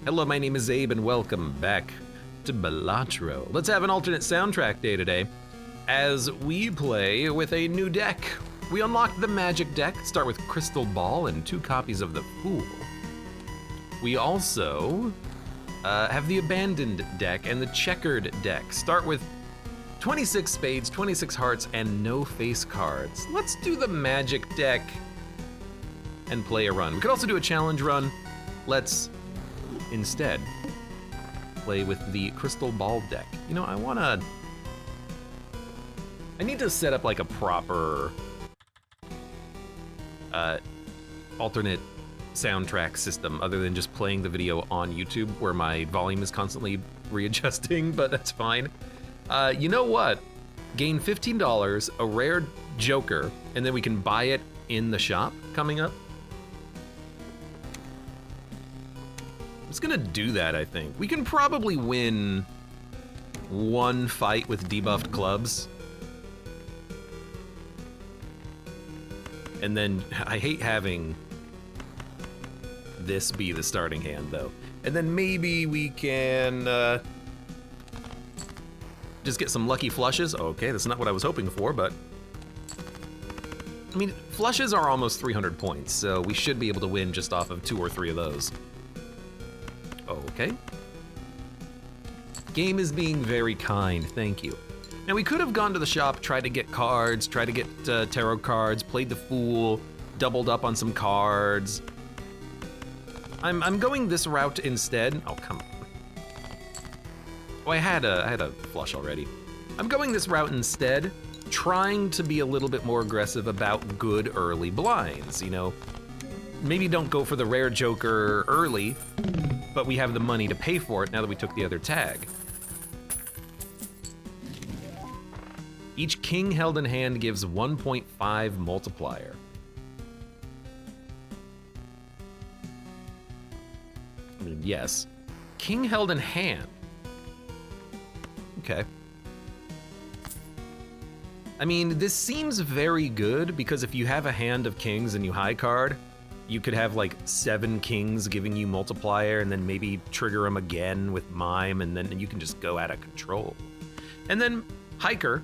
Hello, my name is Abe and welcome back to Balatro. Let's have an alternate soundtrack day today as we play with a new deck. We unlock the magic deck, start with Crystal Ball and 2 copies of the Fool. We also have the Abandoned deck and the Checkered deck. Start with 26 spades, 26 hearts, and no face cards. Let's do the magic deck and play a run. We could also do a challenge run. Let's instead play with the Crystal Ball deck. You know, I need to set up like a proper alternate soundtrack system other than just playing the video on YouTube where my volume is constantly readjusting, but that's fine. You know what? Gain $15, a rare Joker, and then we can buy it in the shop coming up. I'm just gonna do that, I think. We can probably win 1 fight with debuffed clubs. And then I hate having this be the starting hand though. And then maybe we can just get some lucky flushes. Okay, that's not what I was hoping for, but I mean, flushes are almost 300 points, so we should be able to win just off of 2 or 3 of those. Okay. Game is being very kind, thank you. Now we could have gone to the shop, tried to get cards, tried to get tarot cards, played the Fool, doubled up on some cards. I'm going this route instead. Oh, come on. Oh, I had a flush already. I'm going this route instead, trying to be a little bit more aggressive about good early blinds, you know? Maybe don't go for the rare Joker early, but we have the money to pay for it now that we took the other tag. Each king held in hand gives 1.5 multiplier. I mean, yes. King held in hand. Okay. I mean, this seems very good because if you have a hand of kings and you high card, you could have like 7 kings giving you multiplier and then maybe trigger them again with mime and then you can just go out of control. And then hiker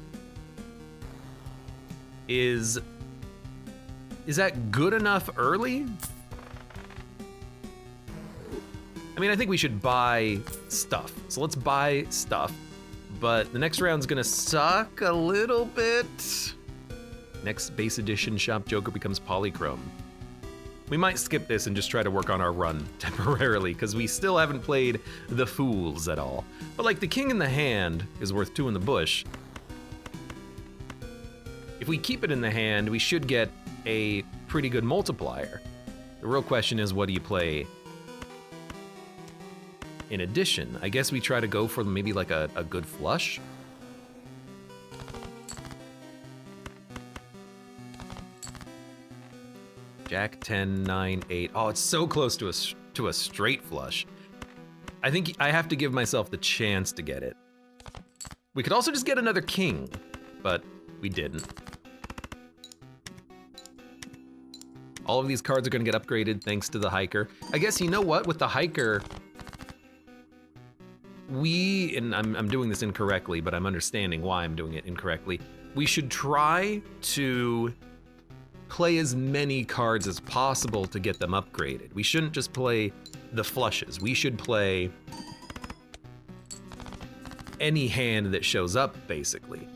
is that good enough early? I mean, I think we should buy stuff. So let's buy stuff, but the next round's gonna suck a little bit. Next base edition shop Joker becomes polychrome. We might skip this and just try to work on our run temporarily because we still haven't played the Fools at all. But like the king in the hand is worth 2 in the bush. If we keep it in the hand, we should get a pretty good multiplier. The real question is, what do you play in addition? I guess we try to go for maybe like a good flush. Jack 10, 9, 8. Oh, it's so close to a straight flush. I think I have to give myself the chance to get it. We could also just get another king, but we didn't. All of these cards are gonna get upgraded thanks to the hiker. I guess, you know what, with the hiker, and I'm doing this incorrectly, but I'm understanding why I'm doing it incorrectly. We should try to play as many cards as possible to get them upgraded. We shouldn't just play the flushes. We should play any hand that shows up, basically.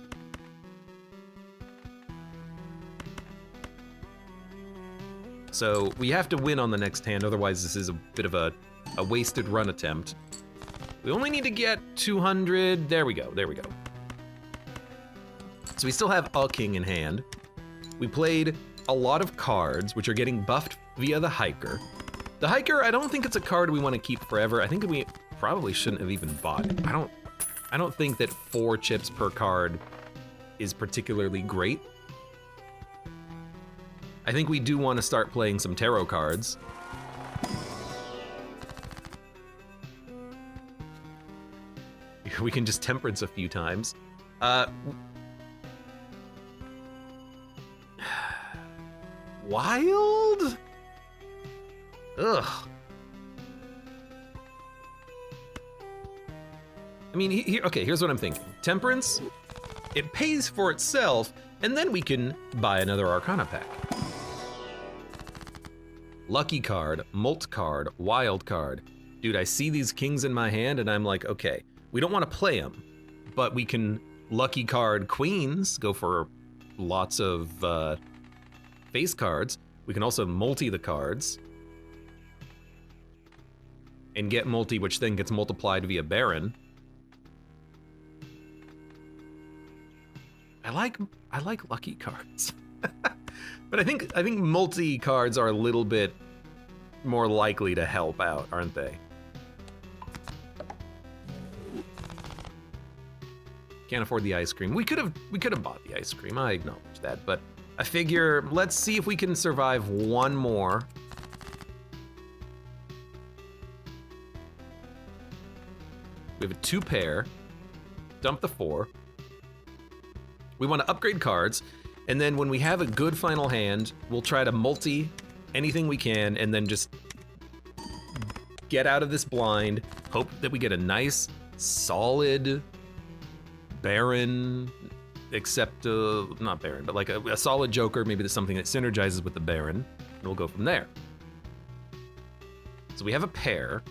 So we have to win on the next hand, otherwise this is a bit of a wasted run attempt. We only need to get 200, there we go. So we still have a king in hand. We played a lot of cards, which are getting buffed via the hiker. The hiker, I don't think it's a card we want to keep forever. I think we probably shouldn't have even bought it. I don't think that 4 chips per card is particularly great. I think we do want to start playing some tarot cards. We can just temperance a few times. Wild? Ugh. I mean, okay, here's what I'm thinking. Temperance, it pays for itself, and then we can buy another Arcana pack. Lucky card, Molt card, Wild card. Dude, I see these kings in my hand and I'm like, okay, we don't want to play them, but we can lucky card queens, go for lots of face cards. We can also multi the cards and get multi, which then gets multiplied via Baron. I like lucky cards. But I think multi cards are a little bit more likely to help out, aren't they? Can't afford the ice cream. We could have bought the ice cream. I acknowledge that, but I figure let's see if we can survive one more. We have a 2 pair. Dump the 4. We want to upgrade cards, and then when we have a good final hand, we'll try to multi anything we can, and then just get out of this blind, hope that we get a nice, solid Baron, except, not Baron, but like a solid Joker, maybe there's something that synergizes with the Baron, and we'll go from there. So we have a pair.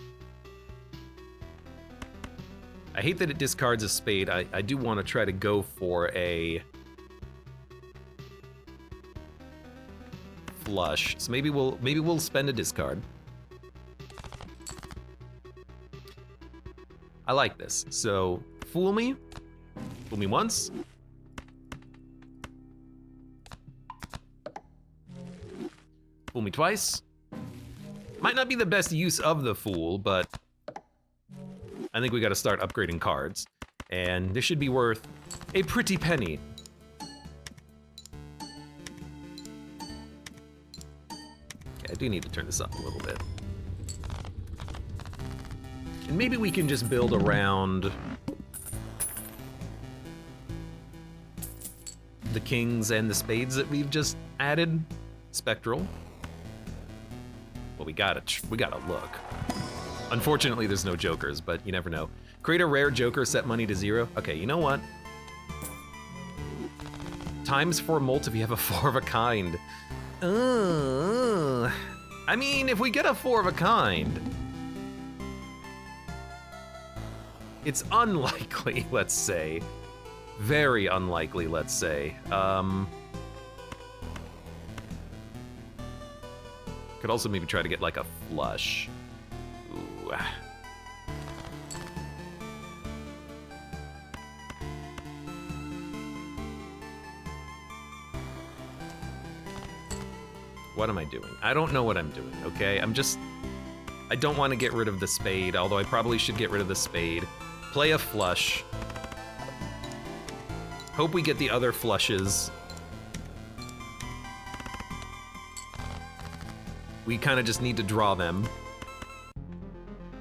I hate that it discards a spade. I do want to try to go for a flush. So maybe we'll spend a discard. I like this. So fool me once. Fool me twice. Might not be the best use of the fool, but I think we gotta start upgrading cards. And this should be worth a pretty penny. Okay, I do need to turn this up a little bit. And maybe we can just build around the kings and the spades that we've just added. Spectral. Well, we gotta look. Unfortunately, there's no jokers, but you never know. Create a rare joker, set money to 0. Okay, you know what? Times 4 molt if you have a 4 of a kind. I mean, if we get a 4 of a kind, it's unlikely, let's say. Very unlikely, let's say. Could also maybe try to get like a flush. Ooh. What am I doing? I don't know what I'm doing, okay? I don't want to get rid of the spade, although I probably should get rid of the spade. Play a flush. Hope we get the other flushes. We kind of just need to draw them.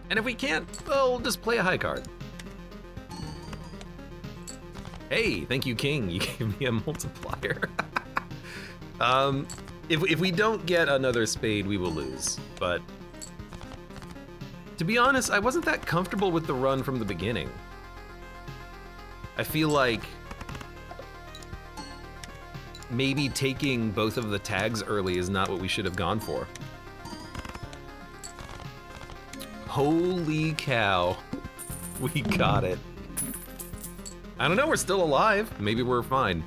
And if we can't, well, we'll just play a high card. Hey, thank you, King. You gave me a multiplier. If we don't get another spade, we will lose. But to be honest, I wasn't that comfortable with the run from the beginning. I feel like maybe taking both of the tags early is not what we should have gone for. Holy cow, we got it. I don't know, we're still alive. Maybe we're fine.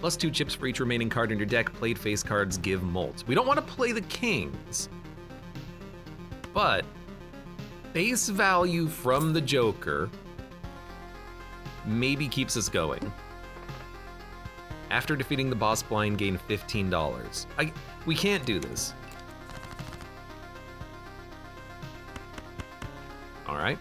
Plus 2 chips for each remaining card in your deck. Played face cards give molt. We don't want to play the kings, but base value from the Joker maybe keeps us going. After defeating the boss blind, gain $15. We can't do this. All right.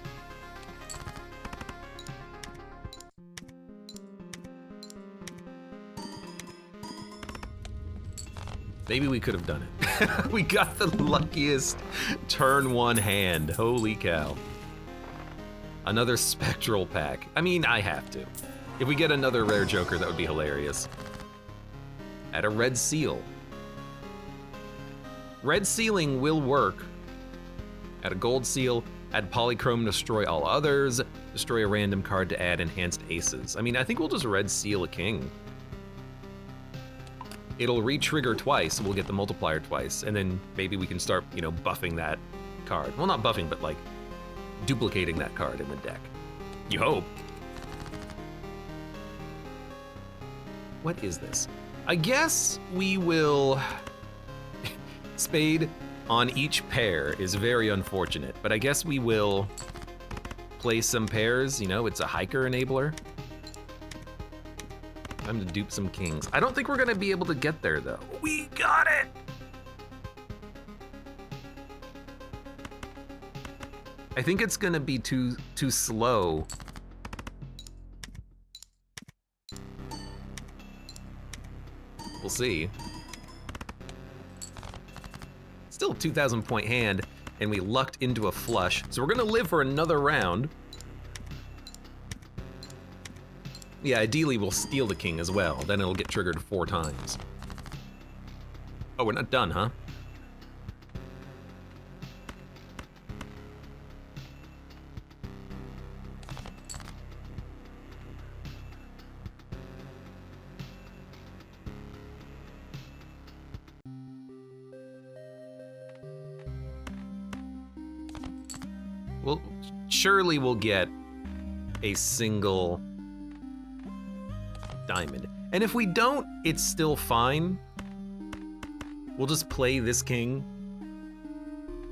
Maybe we could have done it. We got the luckiest turn 1 hand. Holy cow. Another spectral pack. I mean, I have to. If we get another rare joker, that would be hilarious. Add a red seal. Red sealing will work. Add a gold seal. Add polychrome, destroy all others. Destroy a random card to add enhanced aces. I mean, I think we'll just red seal a king. It'll re-trigger twice, so we'll get the multiplier twice, and then maybe we can start, you know, buffing that card. Well, not buffing, but like duplicating that card in the deck. You hope. What is this? I guess we will... Spade on each pair is very unfortunate, but I guess we will play some pairs. You know, it's a hiker enabler. Time to dupe some kings. I don't think we're gonna be able to get there though. We got it! I think it's gonna be too slow. We'll see. Still a 2,000 point hand, and we lucked into a flush. So we're gonna live for another round. Yeah, ideally we'll steal the king as well. Then it'll get triggered 4 times. Oh, we're not done, huh? Well, surely we'll get a single diamond. And if we don't, it's still fine. We'll just play this king,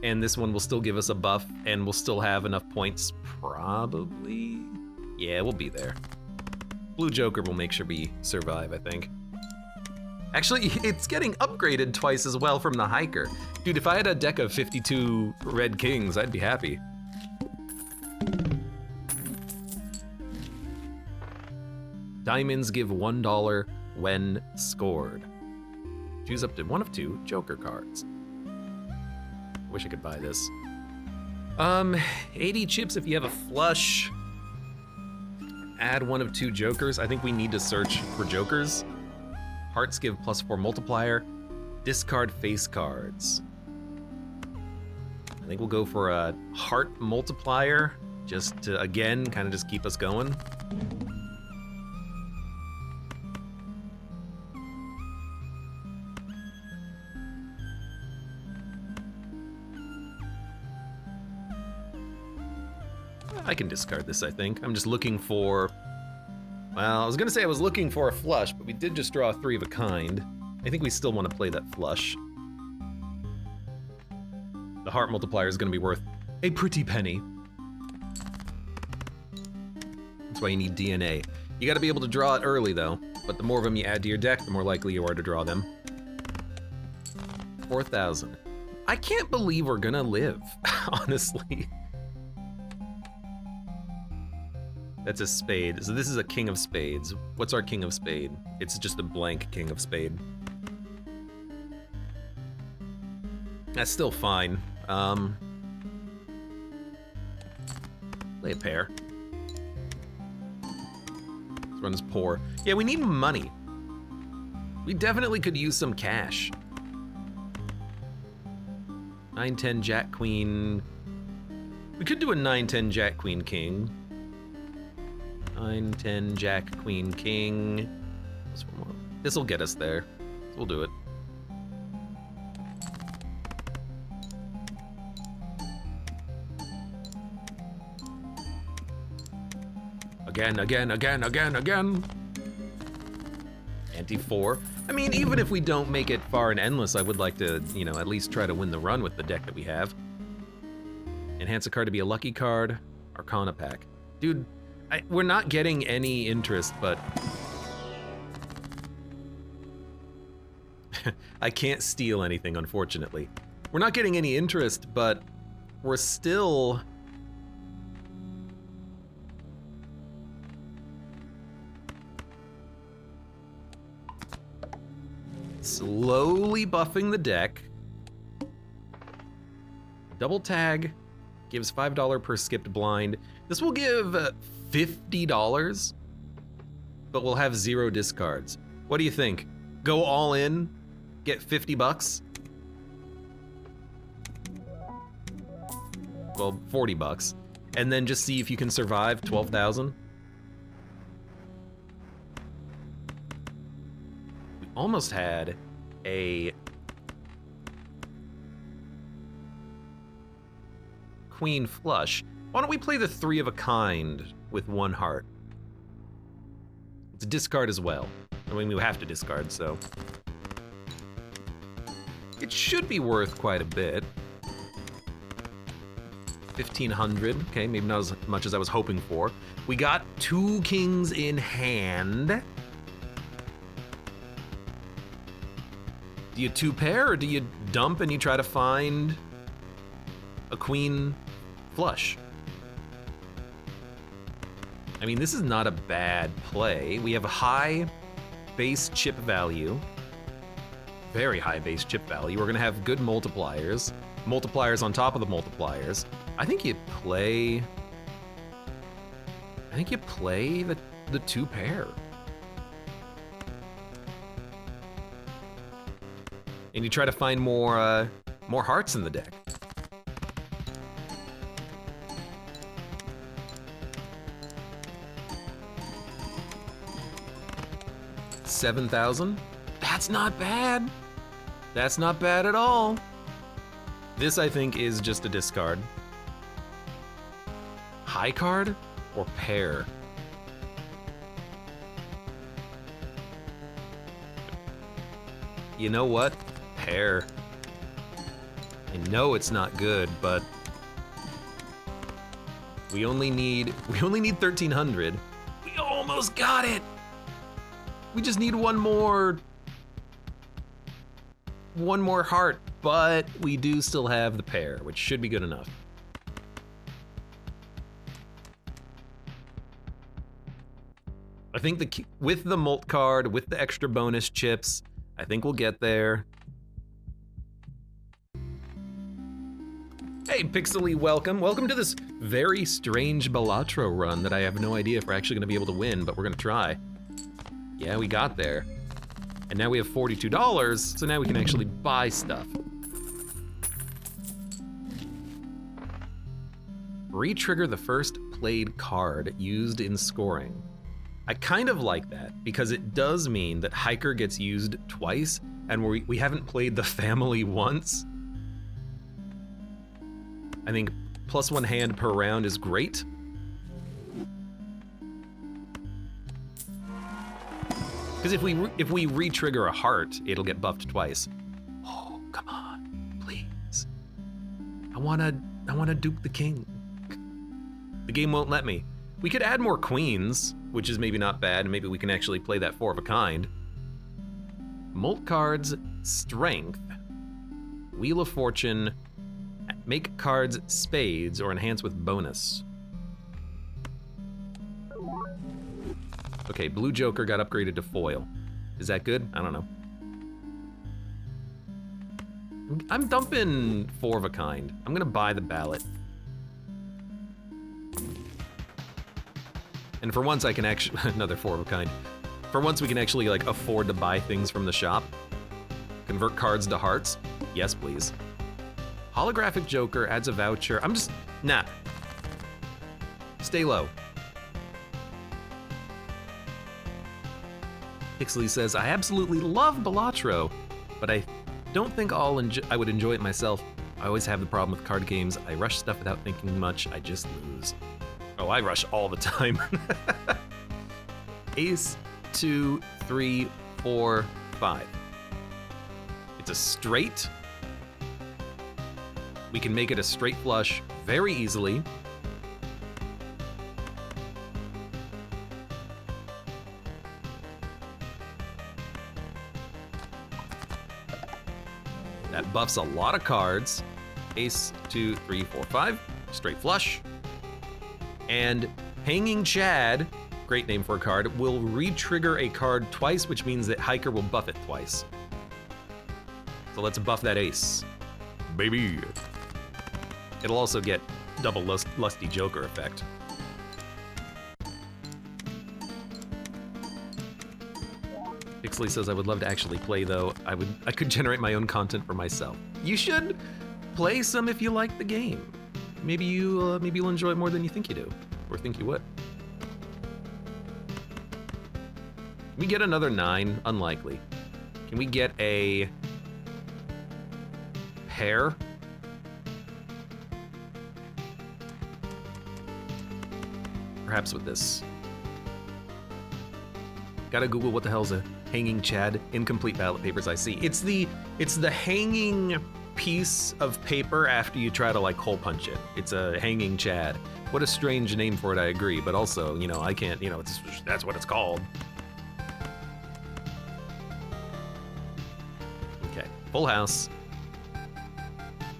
and this one will still give us a buff, and we'll still have enough points, probably. Yeah, we'll be there. Blue Joker will make sure we survive, I think. Actually, it's getting upgraded twice as well from the hiker. Dude, if I had a deck of 52 red kings, I'd be happy. Diamonds give $1 when scored. Choose up to 1 of 2 Joker cards. Wish I could buy this. 80 chips if you have a flush. Add 1 of 2 Jokers. I think we need to search for Jokers. Hearts give +4 multiplier. Discard face cards. I think we'll go for a heart multiplier, just to, again, kind of just keep us going. I can discard this, I think. I'm just looking for... Well, I was gonna say I was looking for a flush, but we did just draw a 3 of a kind. I think we still want to play that flush. The heart multiplier is gonna be worth a pretty penny. That's why you need DNA. You gotta be able to draw it early, though. But the more of them you add to your deck, the more likely you are to draw them. 4,000. I can't believe we're gonna live, honestly. That's a spade. So this is a king of spades. What's our king of spade? It's just a blank king of spade. That's still fine. Play a pair. This one's poor. Yeah, we need money. We definitely could use some cash. 9-10 Jack Queen. We could do a 9-10 Jack Queen King. 9-10 Jack Queen King. This will get us there. We'll do it. Again. Ante 4. I mean, even if we don't make it far and endless, I would like to, you know, at least try to win the run with the deck that we have. Enhance a card to be a lucky card. Arcana pack. Dude, we're not getting any interest, but... I can't steal anything, unfortunately. We're not getting any interest, but we're still... slowly buffing the deck. Double tag gives $5 per skipped blind. This will give $50, but we'll have 0 discards. What do you think? Go all in, get $50? well, 40 bucks, and then just see if you can survive 12,000. We almost had a queen flush. Why don't we play the 3 of a kind with 1 heart? It's a discard as well. I mean, we have to discard, so. It should be worth quite a bit. 1,500, okay, maybe not as much as I was hoping for. We got 2 kings in hand. Do you 2-pair, or do you dump and you try to find a queen flush? I mean, this is not a bad play. We have a high base chip value. Very high base chip value. We're gonna have good multipliers. Multipliers on top of the multipliers. I think you play the 2-pair. And you try to find more hearts in the deck. $7,000? That's not bad. That's not bad at all. This, I think, is just a discard. High card or pair? You know what? Pair. I know it's not good, but we only need 1,300. We almost got it. We just need one more heart, but we do still have the pair, which should be good enough. I think with the mult card, with the extra bonus chips, I think we'll get there. Hey, Pixely, welcome. Welcome to this very strange Balatro run that I have no idea if we're actually gonna be able to win, but we're gonna try. Yeah, we got there. And now we have $42, so now we can actually buy stuff. Re-trigger the first played card used in scoring. I kind of like that, because it does mean that Hiker gets used twice, and we haven't played the family once. I think +1 hand per round is great. Because if we re-trigger a heart, it'll get buffed twice. Oh, come on, please. I wanna dupe the king. The game won't let me. We could add more queens, which is maybe not bad, and maybe we can actually play that 4 of a kind. Mult cards, strength, Wheel of Fortune, make cards spades or enhance with bonus. Okay, blue joker got upgraded to foil. Is that good? I don't know. I'm dumping 4 of a kind. I'm gonna buy the ballot. And for once I can actually, another 4 of a kind. For once we can actually like afford to buy things from the shop. Convert cards to hearts. Yes, please. Holographic joker adds a voucher. Nah. Stay low. Pixley says, I absolutely love Balatro, but I don't think I would enjoy it myself. I always have the problem with card games. I rush stuff without thinking much. I just lose. Oh, I rush all the time. Ace, 2, 3, 4, 5. It's a straight. We can make it a straight flush very easily. That buffs a lot of cards. Ace, 2, 3, 4, 5. Straight flush. And Hanging Chad, great name for a card, will re-trigger a card twice, which means that Hiker will buff it twice. So let's buff that ace. Baby. It'll also get double Lusty Joker effect. Pixley says, I would love to actually play though. I could generate my own content for myself. You should play some if you like the game. maybe you'll enjoy it more than you think you do, or think you would. Can we get another 9? Unlikely. Can we get a pair? Perhaps with this. Gotta Google what the hell's a hanging chad. Incomplete ballot papers I see. It's the hanging piece of paper after you try to like hole punch it. It's a hanging chad. What a strange name for it, I agree, but also, you know, I can't, you know, that's what it's called. Okay, full house.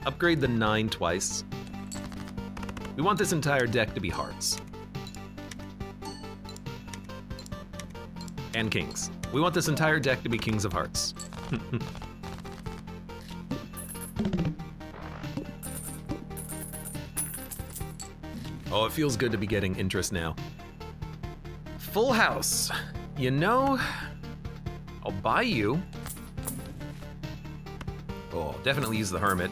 Upgrade the 9 twice. We want this entire deck to be hearts. And kings. We want this entire deck to be kings of hearts. Oh, it feels good to be getting interest now. Full house. You know, I'll buy you. Oh, I'll definitely use the hermit.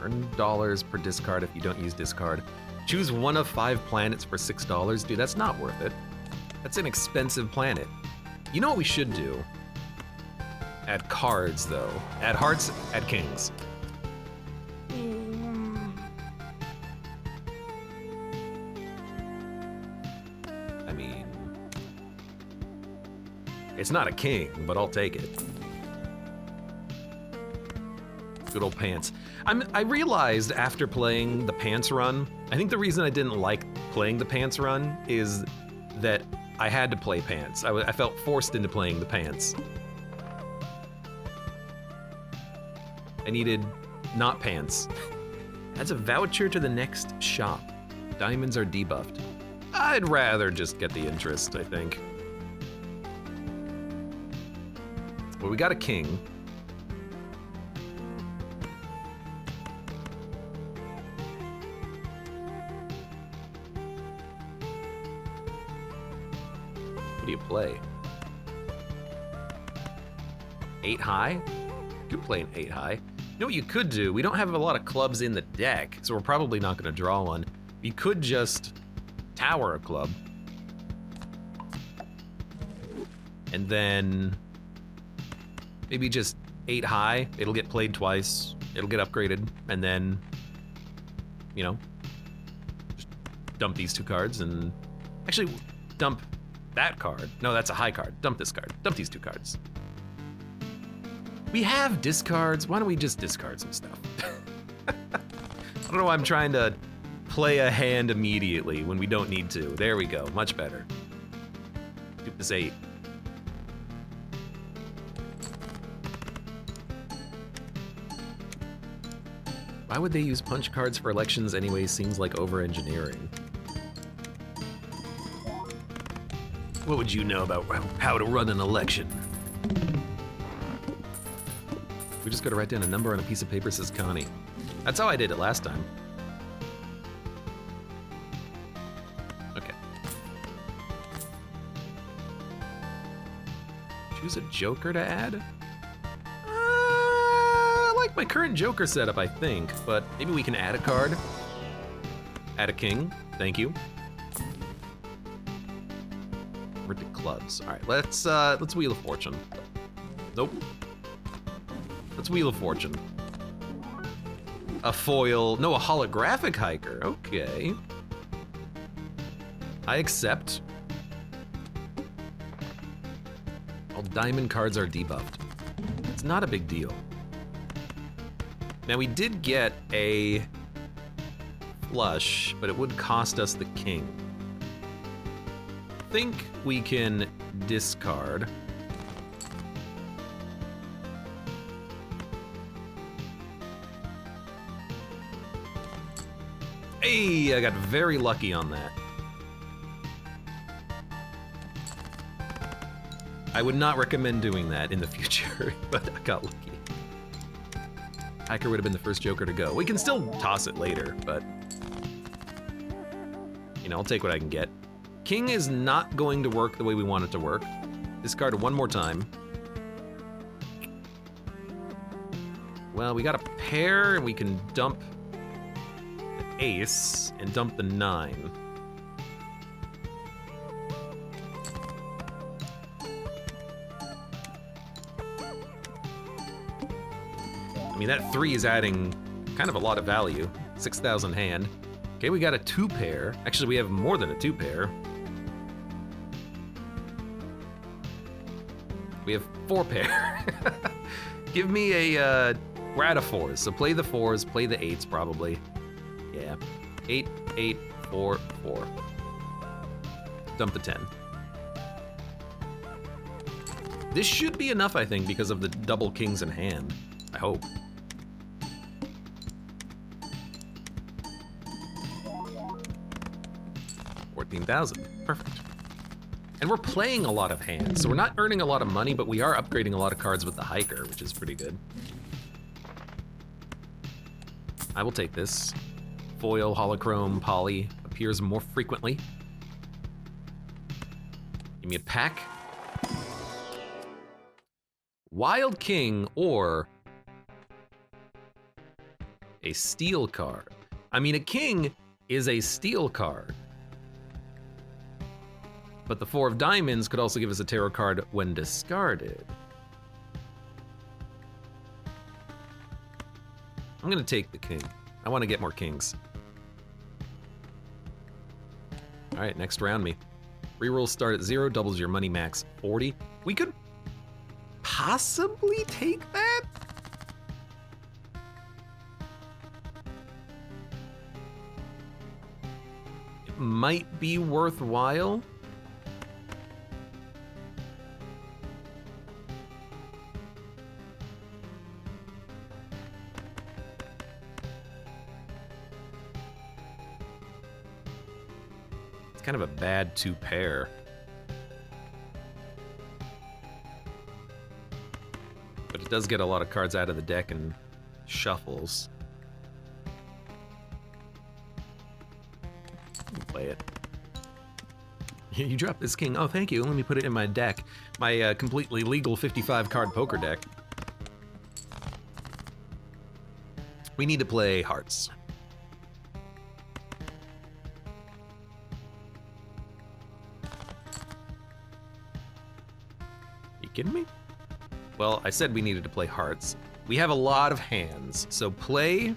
Earn dollars per discard if you don't use discard. Choose one of 5 planets for $6. Dude, that's not worth it. That's an expensive planet. You know what we should do? Add cards, though. Add hearts, add kings. I mean, it's not a king, but I'll take it. Good old pants. I realized after playing the pants run, I think the reason I didn't like playing the pants run is that I had to play pants. I felt forced into playing the pants. I needed not pants. That's a voucher to the next shop. Diamonds are debuffed. I'd rather just get the interest, I think. Well, we got a king. What do you play? 8 high? You could play an 8 high. You know what you could do? We don't have a lot of clubs in the deck, so we're probably not going to draw one. You could just tower a club. And then maybe just 8 high. It'll get played twice. It'll get upgraded. And then, you know, just dump these 2 cards and actually dump that card. No, that's a high card. Dump this card. Dump these 2 cards. We have discards. Why don't we just discard some stuff? I don't know why I'm trying to play a hand immediately when we don't need to. There we go. Much better. Do this 8. Why would they use punch cards for elections anyway? Seems like over-engineering. What would you know about how to run an election? We just gotta write down a number on a piece of paper, says Connie. That's how I did it last time. Okay. Choose a joker to add? I like my current joker setup, I think, but maybe we can add a card. Add a king, thank you. We're to clubs. All right, let's Wheel of Fortune. Nope. Let's Wheel of Fortune. A foil, no, a holographic hiker, okay. I accept. All diamond cards are debuffed. It's not a big deal. Now we did get a flush, but it would cost us the king. I think we can discard. Hey, I got very lucky on that. I would not recommend doing that in the future, but I got lucky. Hiker would have been the first joker to go. We can still toss it later, but you know, I'll take what I can get. King is not going to work the way we want it to work. Discard one more time. Well, we got a pair, and we can dump the ace and dump the 9. I mean, that 3 is adding kind of a lot of value. 6,000 hand. Okay, we got a 2 pair. Actually, we have more than a 2 pair. We have 4 pair. Give me a, we're out of 4s, so play the 4s, play the 8s probably. Yeah, 8, 8, 4, 4. Dump the 10. This should be enough, I think, because of the double kings in hand. I hope. $14,000, perfect. And we're playing a lot of hands, so we're not earning a lot of money, but we are upgrading a lot of cards with the hiker, which is pretty good. I will take this. Foil, holochrome, poly appears more frequently. Give me a pack. Wild King or a steel card. I mean, a king is a steel card. But the 4 of diamonds could also give us a tarot card when discarded. I'm gonna take the king. I wanna get more kings. All right, next round me. Rerolls start at 0, doubles your money max 40. We could possibly take that? It might be worthwhile. Kind of a bad 2 pair. But it does get a lot of cards out of the deck and shuffles. Play it. You dropped this king. Oh, thank you. Let me put it in my deck. My completely legal 55 card poker deck. We need to play hearts. Kidding me? Well, I said we needed to play hearts. We have a lot of hands, so play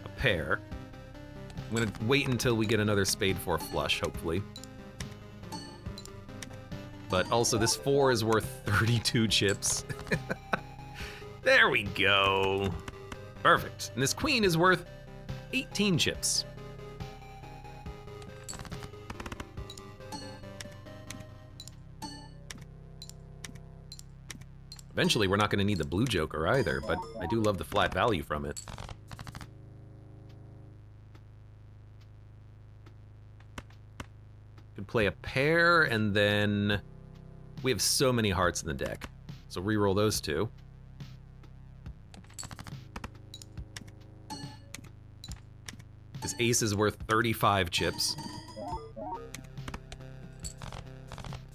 a pair. I'm gonna wait until we get another spade 4 flush, hopefully. But also, this 4 is worth 32 chips. There we go. Perfect. And this queen is worth 18 chips. Eventually, we're not going to need the blue joker either, but I do love the flat value from it. Could play a pair, and then we have so many hearts in the deck. So reroll those 2. This ace is worth 35 chips.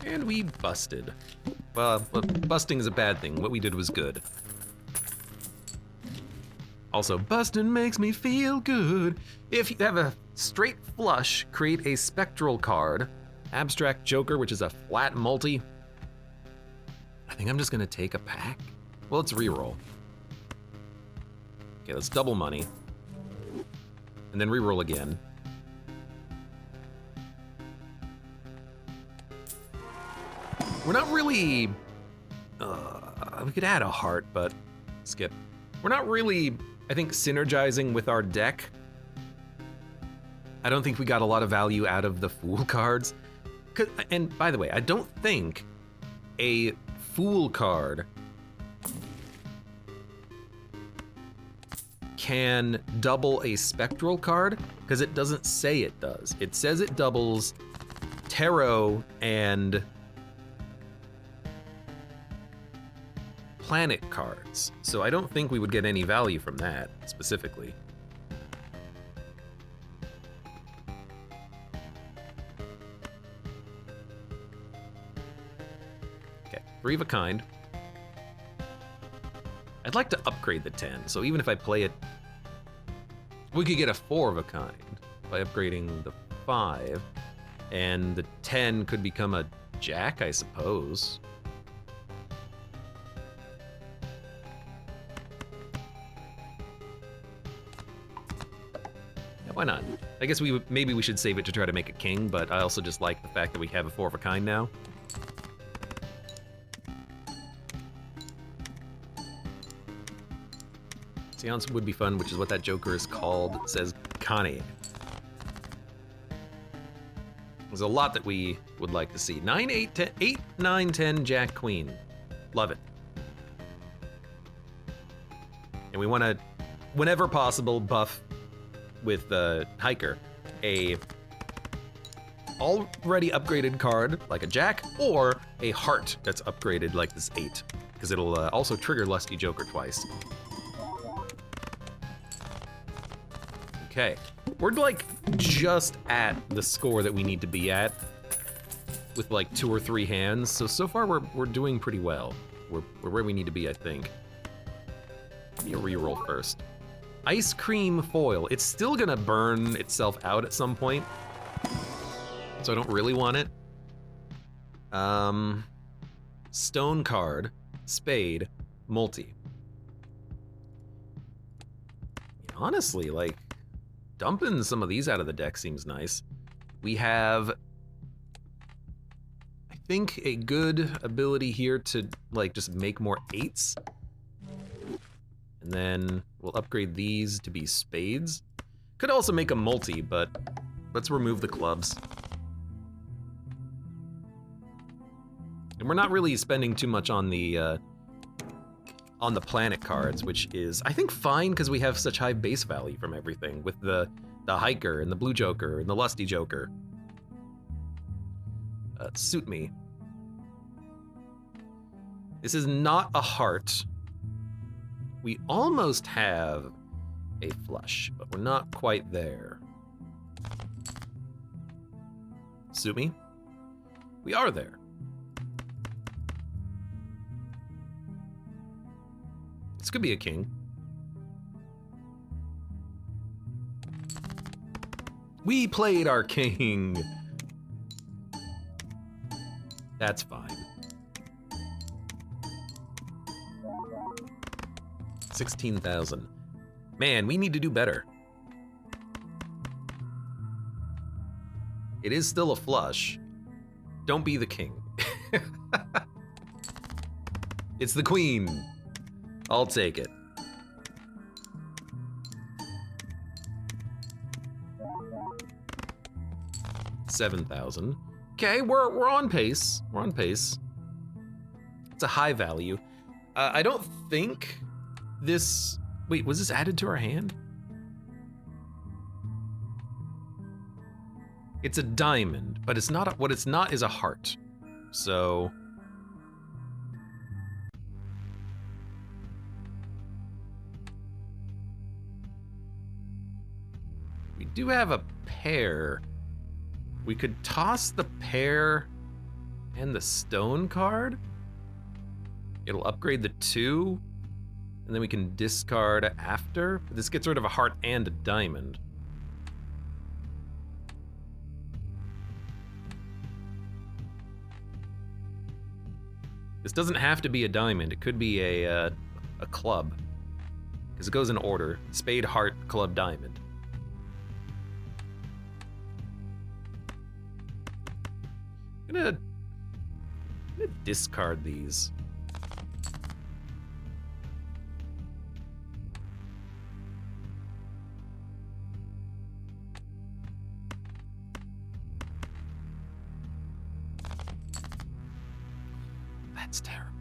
And we busted. Well, busting is a bad thing. What we did was good. Also, busting makes me feel good. If you have a straight flush, create a spectral card. Abstract Joker, which is a flat multi. I think I'm just gonna take a pack. Well, let's reroll. Okay, let's double money. And then reroll again. We're not really, we could add a heart, but skip. We're not really, I think, synergizing with our deck. I don't think we got a lot of value out of the Fool cards. And by the way, I don't think a Fool card can double a Spectral card, because it doesn't say it does. It says it doubles Tarot and Planet cards, so I don't think we would get any value from that, specifically. 3 of a kind. I'd like to upgrade the 10, so even if I play it, we could get a 4 of a kind by upgrading the 5, and the 10 could become a jack, I suppose. Yeah, why not? I guess maybe we should save it to try to make a king, but I also just like the fact that we have a 4 of a kind now. Seance would be fun, which is what that joker is called. It says Connie. There's a lot that we would like to see. 9, 8, 10, 8, 9, 10, Jack, Queen. Love it. And we want to, whenever possible, buff with Hiker a already upgraded card like a Jack, or a heart that's upgraded like this 8, because it'll also trigger Lusty Joker twice. Okay, we're like just at the score that we need to be at with like 2 or 3 hands. So far we're doing pretty well. We're where we need to be, I think. Let me reroll first. Ice cream foil. It's still gonna burn itself out at some point, so I don't really want it. Stone card, spade, multi. Honestly, like, dumping some of these out of the deck seems nice. We have, I think, a good ability here to like just make more 8s. And then we'll upgrade these to be spades. Could also make a multi, but let's remove the clubs. And we're not really spending too much on the planet cards, which is, I think, fine because we have such high base value from everything with the Hiker and the Blue Joker and the Lusty Joker. Suit me. This is not a heart. We almost have a flush, but we're not quite there. Suit me. We are there. This could be a king. We played our king. That's fine. 16,000. Man, we need to do better. It is still a flush. Don't be the king. It's the queen. I'll take it. $7,000. Okay, we're on pace. We're on pace. It's a high value. I don't think this. Wait, was this added to our hand? It's a diamond, but it's not. What it's not is a heart. So. We do have a pair. We could toss the pair and the stone card. It'll upgrade the 2, and then we can discard after. This gets rid of a heart and a diamond. This doesn't have to be a diamond. It could be a club, because it goes in order: spade, heart, club, diamond. I'm gonna discard these. That's terrible.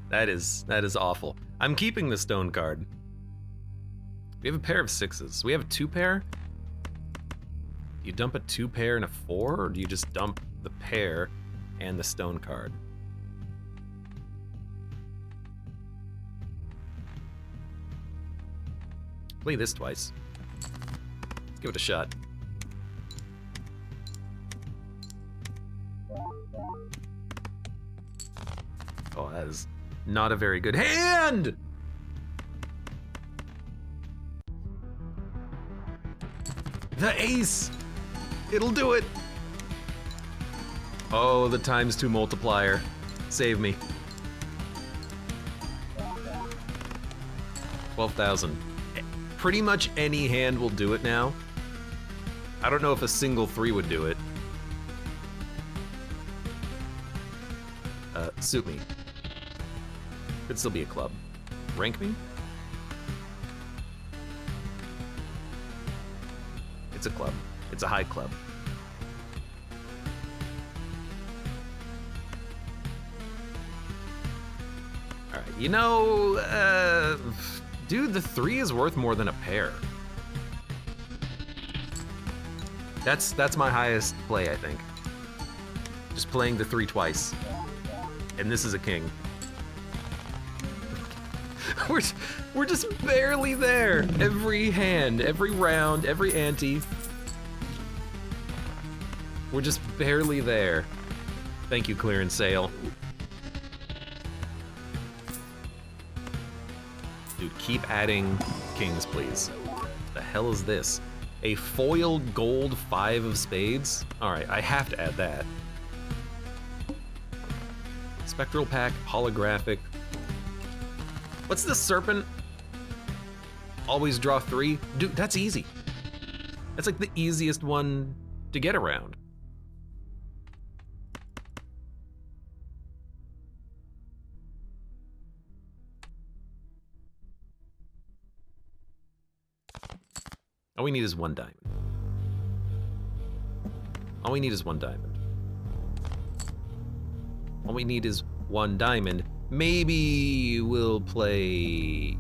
That is awful. I'm keeping the stone card. We have a pair of 6s. We have a 2 pair. You dump a 2 pair and a 4, or do you just dump the pair and the stone card? Play this twice. Let's give it a shot. Oh, that is not a very good hand! The ace! It'll do it! Oh, the ×2 multiplier. Save me. 12,000. Pretty much any hand will do it now. I don't know if a single 3 would do it. Suit me. Could still be a club. Rank me? It's a club. It's a high club. Alright, you know, dude, the 3 is worth more than a pair. That's my highest play, I think. Just playing the 3 twice. And this is a king. We're just barely there. Every hand, every round, every ante. We're just barely there. Thank you, clearance sale. Dude, keep adding kings, please. The hell is this? A foil gold 5 of spades? Alright, I have to add that. Spectral pack, holographic. What's the serpent? Always draw 3? Dude, that's easy. That's like the easiest one to get around. All we need is 1 diamond. All we need is 1 diamond. All we need is 1 diamond. Maybe we'll play...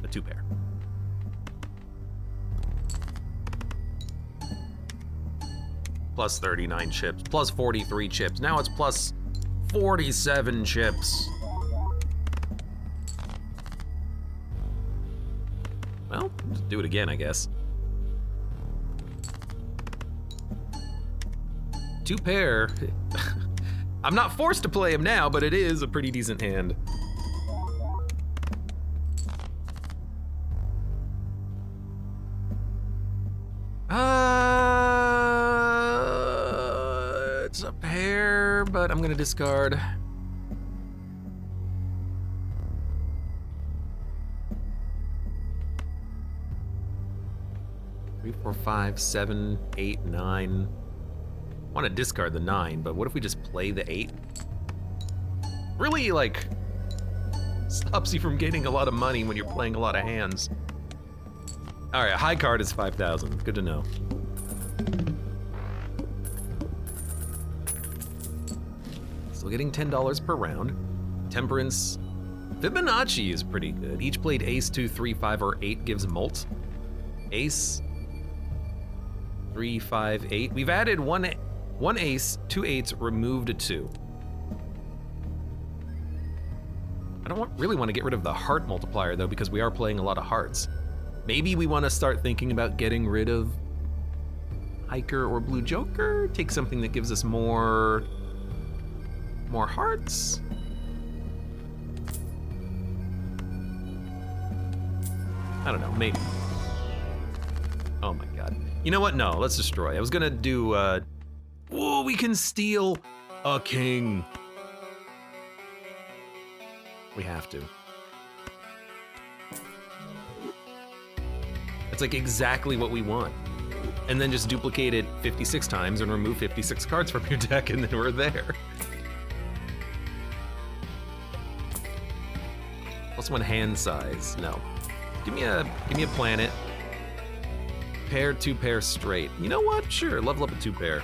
a 2-pair. Plus 39 chips, plus 43 chips. Now it's plus 47 chips. Well, just do it again, I guess. 2-pair. I'm not forced to play him now, but it is a pretty decent hand. It's a pair, but I'm gonna discard. Three, 4, 5, 7, 8, 9. I want to discard the 9, but what if we just play the 8? Really, like, stops you from gaining a lot of money when you're playing a lot of hands. All right, high card is 5,000. Good to know. Still getting $10 per round. Temperance. Fibonacci is pretty good. Each played ace, 2, 3, 5, or 8 gives molt. Ace, 3, 5, 8. We've added one ace, 2 8s, removed a 2. I don't really want to get rid of the heart multiplier though, because we are playing a lot of hearts. Maybe we want to start thinking about getting rid of Hiker or Blue Joker. Take something that gives us more hearts. I don't know, maybe. Oh my god. You know what? No, let's destroy. I was gonna do, whoa, we can steal a king. We have to. It's like exactly what we want. And then just duplicate it 56 times and remove 56 cards from your deck, and then we're there. +1 hand size. No. Give me a planet. Pair, 2-pair straight. You know what? Sure, level up a 2-pair.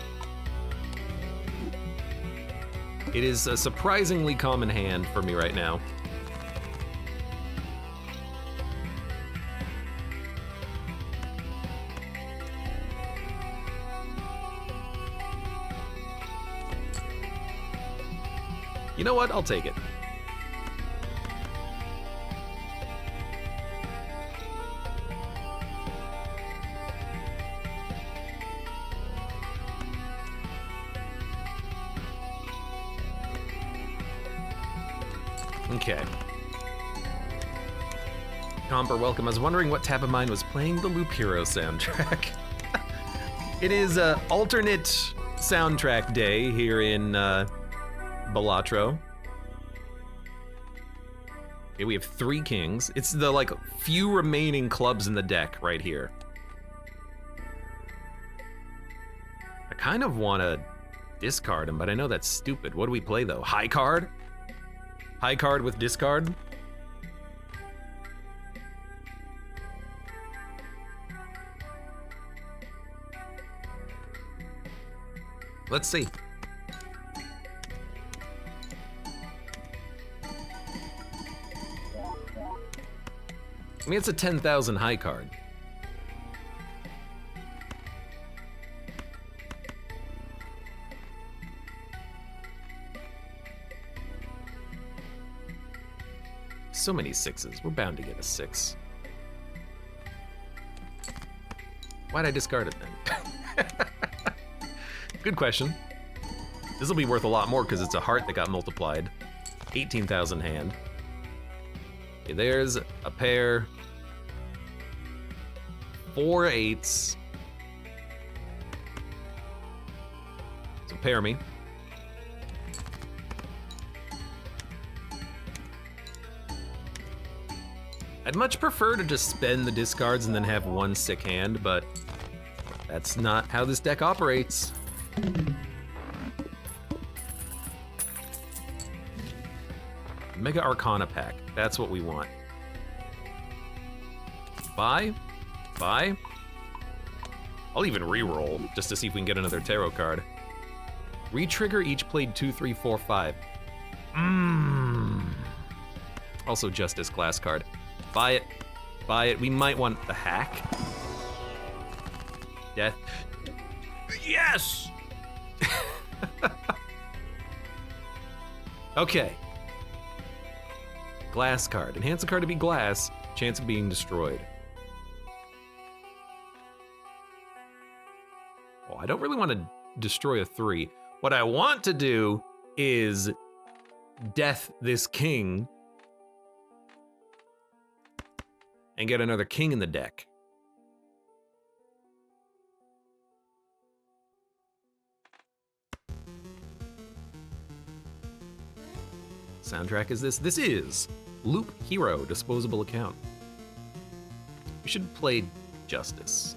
It is a surprisingly common hand for me right now. You know what? I'll take it. Okay. Comper, welcome. I was wondering what tab of mine was playing the Loop Hero soundtrack. It is alternate soundtrack day here in Balatro. Okay, we have 3 kings. It's the like few remaining clubs in the deck right here. I kind of want to discard him, but I know that's stupid. What do we play though? High card? High card with discard? Let's see. I mean, it's a 10,000 high card. So many 6s. We're bound to get a 6. Why'd I discard it then? Good question. This will be worth a lot more because it's a heart that got multiplied. 18,000 hand. Okay, there's a pair. 4 8s. So pair me. I'd much prefer to just spend the discards and then have 1 sick hand, but that's not how this deck operates. Mega Arcana pack. That's what we want. Buy. Buy. I'll even re-roll just to see if we can get another tarot card. Re-trigger each played 2, 3, 4, 5. Also Justice class card. Buy it. Buy it. We might want the hack. Death. Yes! Okay. Glass card. Enhance a card to be glass. Chance of being destroyed. Oh, I don't really want to destroy a 3. What I want to do is death this king and get another king in the deck. Soundtrack is this? This is Loop Hero disposable account. We should play Justice.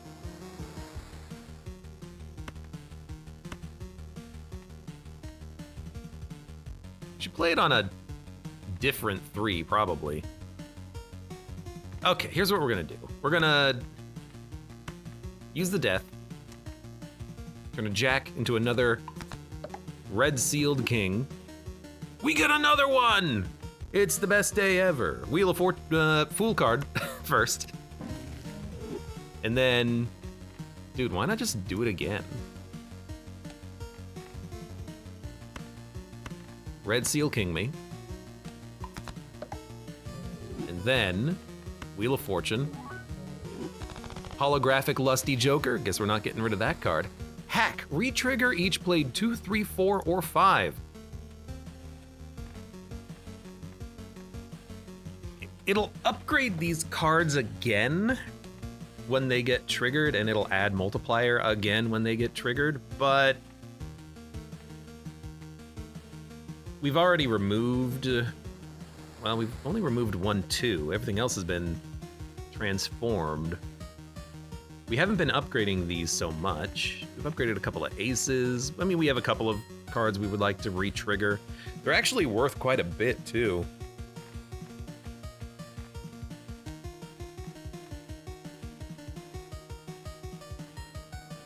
We should play it on a different 3, probably. Okay, here's what we're gonna do. We're gonna use the death. We're gonna jack into another red sealed king. We get another one! It's the best day ever. Wheel of Fool card first. And then, dude, why not just do it again? Red seal king me. And then, Wheel of Fortune. Holographic Lusty Joker. Guess we're not getting rid of that card. Hack. Retrigger each played 2, 3, 4, or 5. It'll upgrade these cards again when they get triggered, and it'll add multiplier again when they get triggered, but we've already removed, well, we've only removed 1, 2. Everything else has been transformed. We haven't been upgrading these so much. We've upgraded a couple of aces. I mean, we have a couple of cards we would like to re-trigger. They're actually worth quite a bit, too.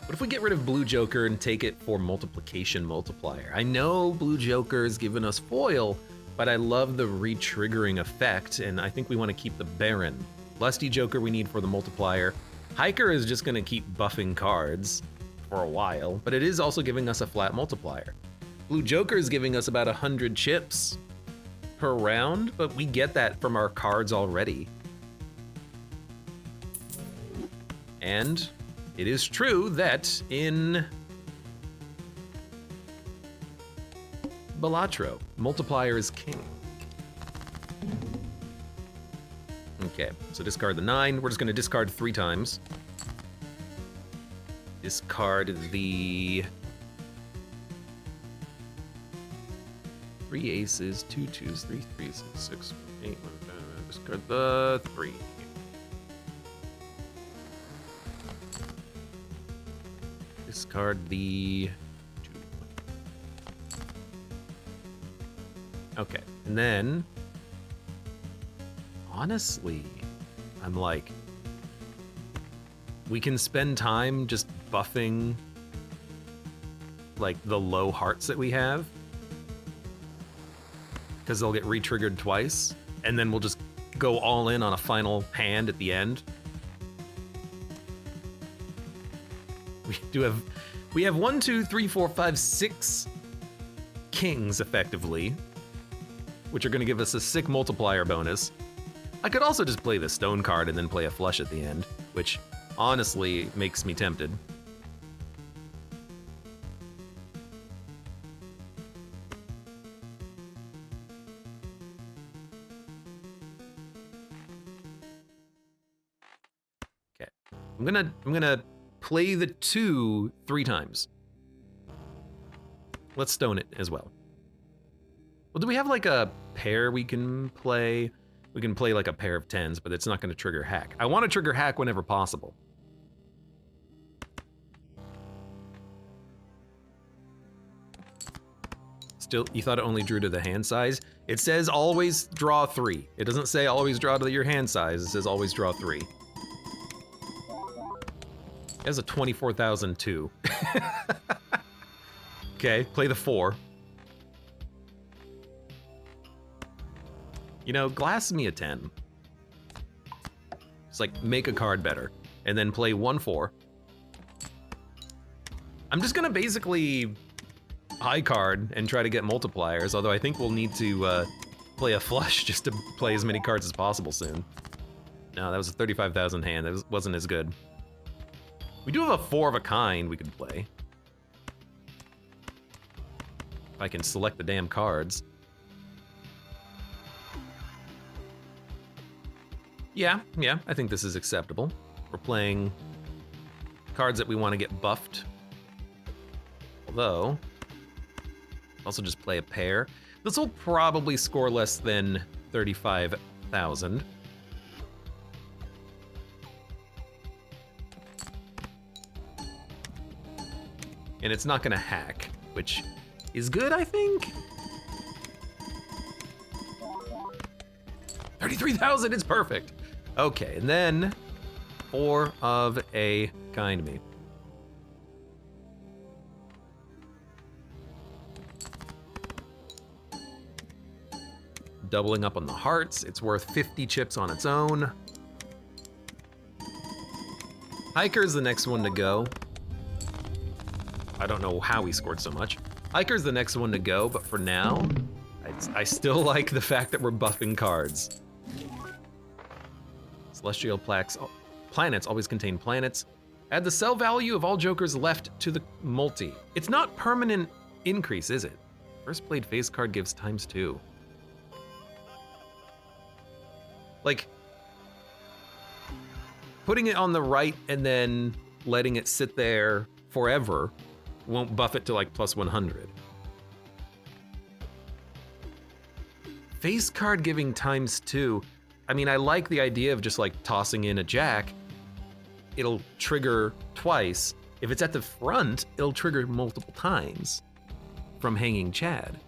What if we get rid of Blue Joker and take it for multiplication multiplier? I know Blue Joker's given us foil, but I love the re-triggering effect, and I think we want to keep the Baron. Lusty Joker we need for the multiplier. Hiker is just going to keep buffing cards for a while, but it is also giving us a flat multiplier. Blue Joker is giving us about 100 chips per round, but we get that from our cards already. And it is true that in Balatro, multiplier is king. Okay, so discard the 9. We're just going to discard 3 times. Discard the 3 aces, 2 twos, 3 threes, 6, 8, 1, discard the 3. Discard the 2. Okay, and then, honestly, I'm like, we can spend time just buffing, like, the low hearts that we have, because they'll get re-triggered twice, and then we'll just go all in on a final hand at the end. We have 1, 2, 3, 4, 5, 6 kings, effectively, which are going to give us a sick multiplier bonus. I could also just play the stone card and then play a flush at the end, which honestly makes me tempted. Okay, I'm gonna play the 2 3 times. Let's stone it as well. Well, do we have like a pair we can play? We can play like a pair of 10s, but it's not going to trigger hack. I want to trigger hack whenever possible. Still, you thought it only drew to the hand size? It says always draw 3. It doesn't say always draw to your hand size. It says always draw 3. It has a 24,002. Okay, play the 4. You know, glass me a 10. It's like, make a card better. And then play 1 4. I'm just gonna basically high card and try to get multipliers, although I think we'll need to play a flush just to play as many cards as possible soon. No, that was a 35,000 hand. That wasn't as good. We do have a 4 of a kind we could play. If I can select the damn cards. Yeah, I think this is acceptable. We're playing cards that we want to get buffed. Although, also just play a pair. This will probably score less than 35,000. And it's not gonna hack, which is good, I think. 33,000, it's perfect. Okay, and then 4 of a kind me. Doubling up on the hearts, it's worth 50 chips on its own. Hiker's the next one to go. I don't know how he scored so much. Hiker's the next one to go, but for now, I still like the fact that we're buffing cards. Celestial planets always contain planets. Add the sell value of all jokers left to the multi. It's not permanent increase, is it? First played face card gives ×2. Like, putting it on the right and then letting it sit there forever won't buff it to like +100. Face card giving ×2. I mean, I like the idea of just like tossing in a jack. It'll trigger twice. If it's at the front, it'll trigger multiple times from hanging Chad.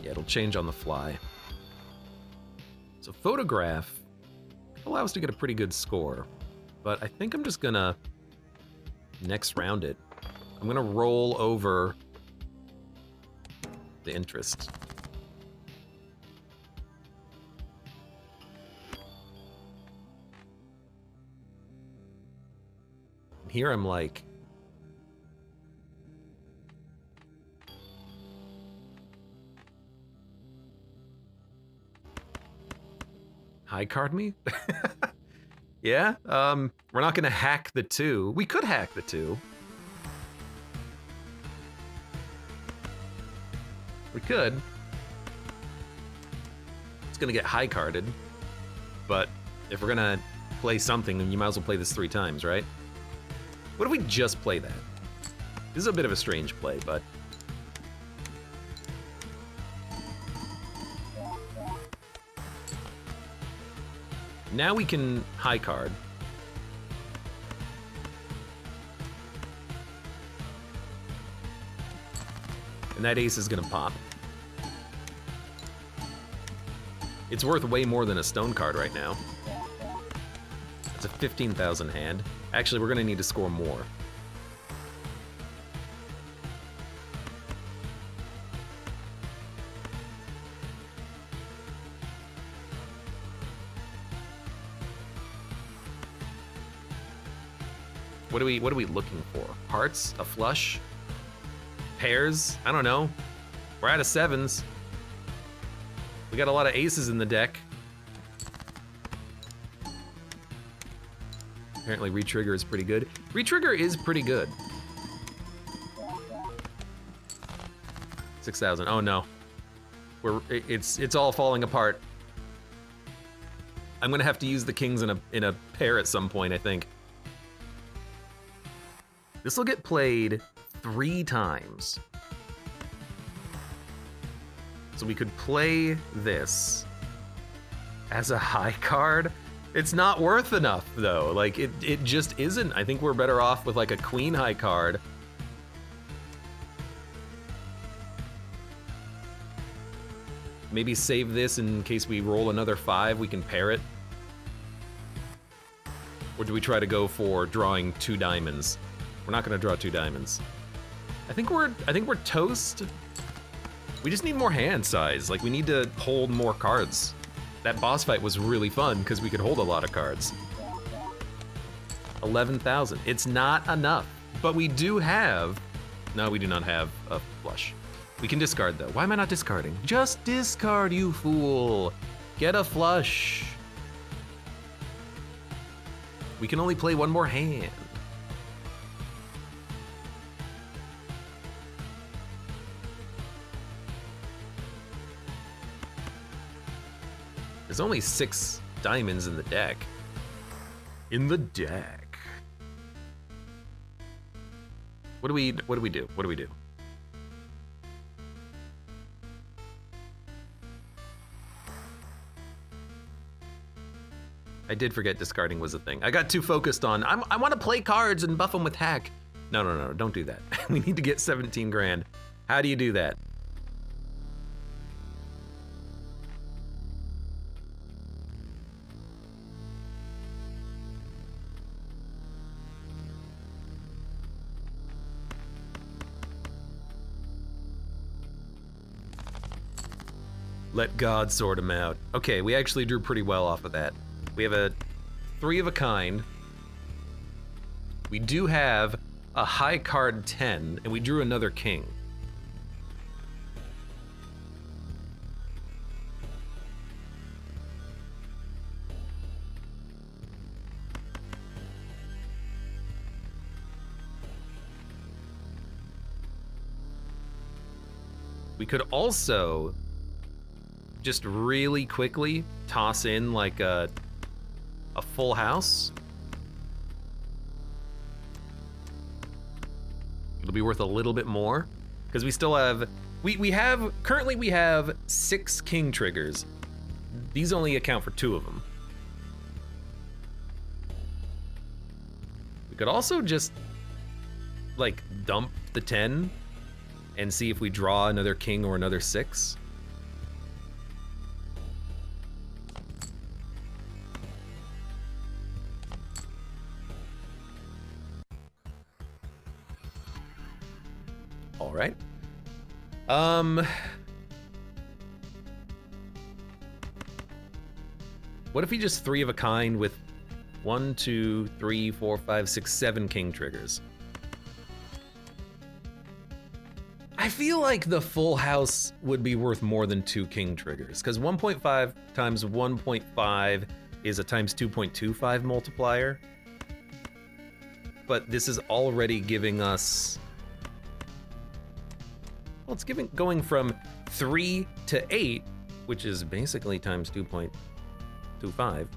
Yeah, it'll change on the fly. So photograph allows us to get a pretty good score, but I think I'm just gonna next round it. I'm gonna roll over the interest. And here I'm like, high card me? Yeah, we're not gonna hack the 2. We could hack the 2. We could. It's gonna get high carded, but if we're gonna play something, then you might as well play this 3 times, right? What if we just play that? This is a bit of a strange play, but... Now we can high card. And that ace is gonna pop. It's worth way more than a stone card right now. It's a 15,000 hand. Actually, we're gonna need to score more. What are we looking for? Hearts? A flush? Pairs? I don't know. We're out of 7s. We got a lot of aces in the deck. Apparently retrigger is pretty good. Retrigger is pretty good. 6,000. Oh no. It's all falling apart. I'm gonna have to use the kings in a pair at some point, I think. This will get played 3 times. So we could play this as a high card. It's not worth enough though. Like it just isn't. I think we're better off with like a queen high card. Maybe save this in case we roll another 5, we can pair it. Or do we try to go for drawing 2 diamonds? We're not gonna draw 2 diamonds. I think we're toast. We just need more hand size. Like we need to hold more cards. That boss fight was really fun because we could hold a lot of cards. 11,000. It's not enough, but we do have. No, we do not have a flush. We can discard though. Why am I not discarding? Just discard, you fool. Get a flush. We can only play 1 more hand. There's only 6 diamonds in the deck. In the deck. What do we do? What do we do? I did forget discarding was a thing. I got too focused on, I want to play cards and buff them with hack. No, don't do that. We need to get 17 grand. How do you do that? Let God sort him out. Okay, we actually drew pretty well off of that. We have a 3 of a kind. We do have a high card 10, and we drew another king. We could also just really quickly toss in like a full house. It'll be worth a little bit more because we still have, currently we have 6 king triggers. These only account for 2 of them. We could also just like dump the 10 and see if we draw another king or another 6. All right. What if he just 3 of a kind with 1, 2, 3, 4, 5, 6, 7 king triggers? I feel like the full house would be worth more than 2 king triggers, because 1.5 times 1.5 is a times 2.25 multiplier. But this is already giving us... Well, it's going from 3 to 8, which is basically times 2.25.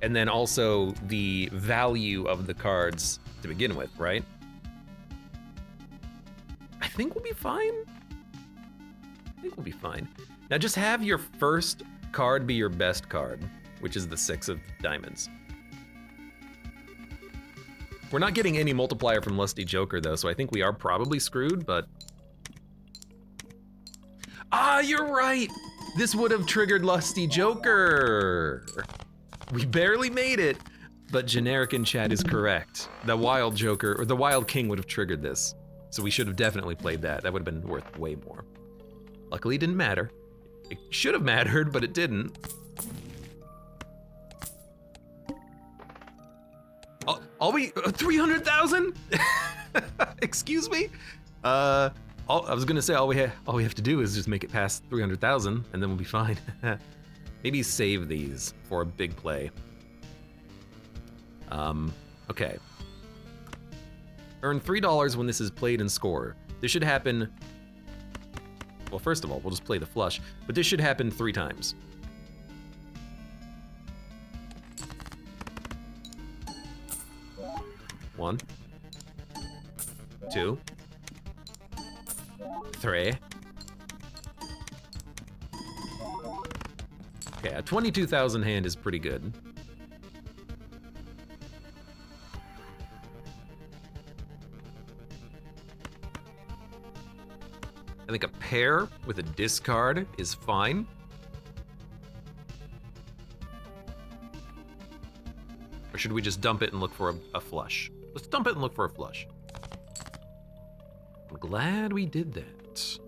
And then also the value of the cards to begin with, right? I think we'll be fine. I think we'll be fine. Now just have your first card be your best card, which is the 6 of diamonds. We're not getting any multiplier from Lusty Joker though, so I think we are probably screwed, but... Ah, you're right! This would have triggered Lusty Joker! We barely made it, but Generic in chat is correct. The Wild Joker, or the Wild King would have triggered this. So we should have definitely played that. That would have been worth way more. Luckily it didn't matter. It should have mattered, but it didn't. All we, 300,000? Excuse me? I was gonna say all we have to do is just make it past 300,000 and then we'll be fine. Maybe save these for a big play. Okay. Earn $3 when this is played and score. This should happen, well, first of all, we'll just play the flush, but this should happen 3 times. One, 2, 3. Okay, a 22,000 hand is pretty good. I think a pair with a discard is fine. Or should we just dump it and look for a flush? Let's dump it and look for a flush. I'm glad we did that.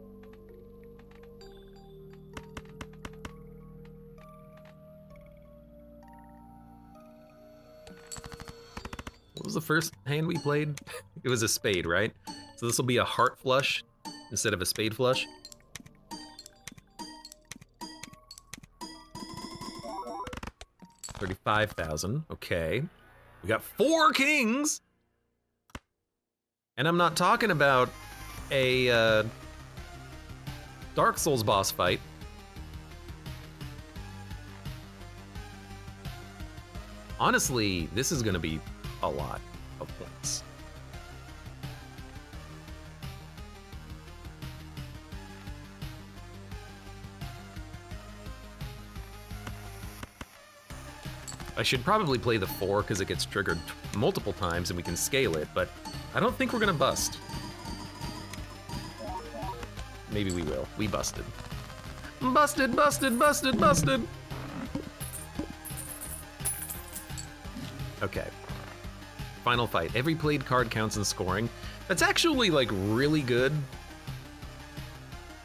What was the first hand we played? It was a spade, right? So this will be a heart flush instead of a spade flush. $35,000, okay. We got 4 kings! And I'm not talking about a Dark Souls boss fight. Honestly, this is gonna be a lot of points. I should probably play the 4 because it gets triggered multiple times and we can scale it, but I don't think we're gonna bust. Maybe we will. We busted. Busted, busted, busted, busted! Okay. Final fight. Every played card counts in scoring. That's actually like really good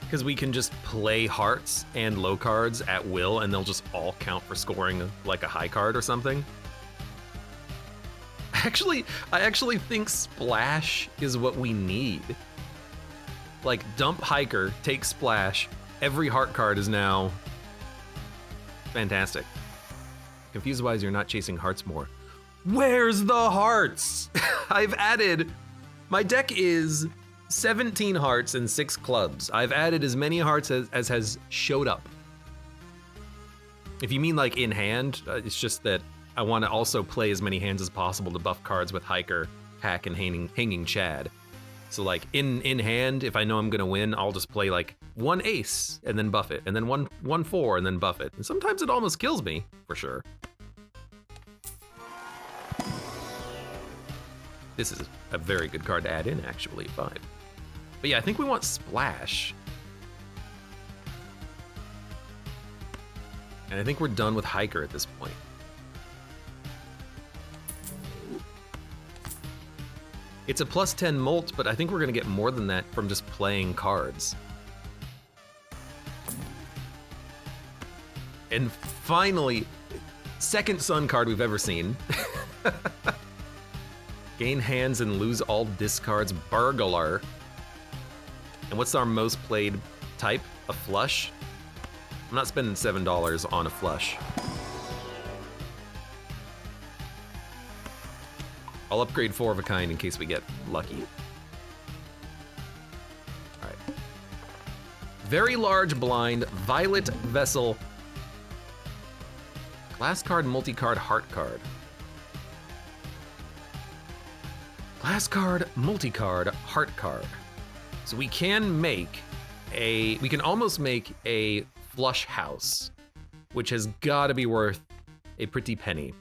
because we can just play hearts and low cards at will and they'll just all count for scoring like a high card or something. I actually think Splash is what we need. Like dump Hiker, take Splash, every heart card is now fantastic. Confused why you're not chasing hearts more. Where's the hearts? I've added, my deck is 17 hearts and 6 clubs. I've added as many hearts as has showed up. If you mean like in hand, it's just that I want to also play as many hands as possible to buff cards with Hiker, Hack, and Hanging Chad. So like in hand, if I know I'm gonna win, I'll just play like 1 ace and then buff it, and then one 4 and then buff it. And sometimes it almost kills me, for sure. This is a very good card to add in, actually, 5. But yeah, I think we want Splash. And I think we're done with Hiker at this point. It's a plus 10 molt, but I think we're gonna get more than that from just playing cards. And finally, second Sun card we've ever seen. Gain hands and lose all discards, Burglar. And what's our most played type? A flush? I'm not spending $7 on a flush. I'll upgrade 4 of a kind in case we get lucky. All right. Very large blind, violet vessel, glass card, multi-card, heart card. Glass card, multi-card, heart card. So we can almost make a flush house, which has gotta be worth a pretty penny.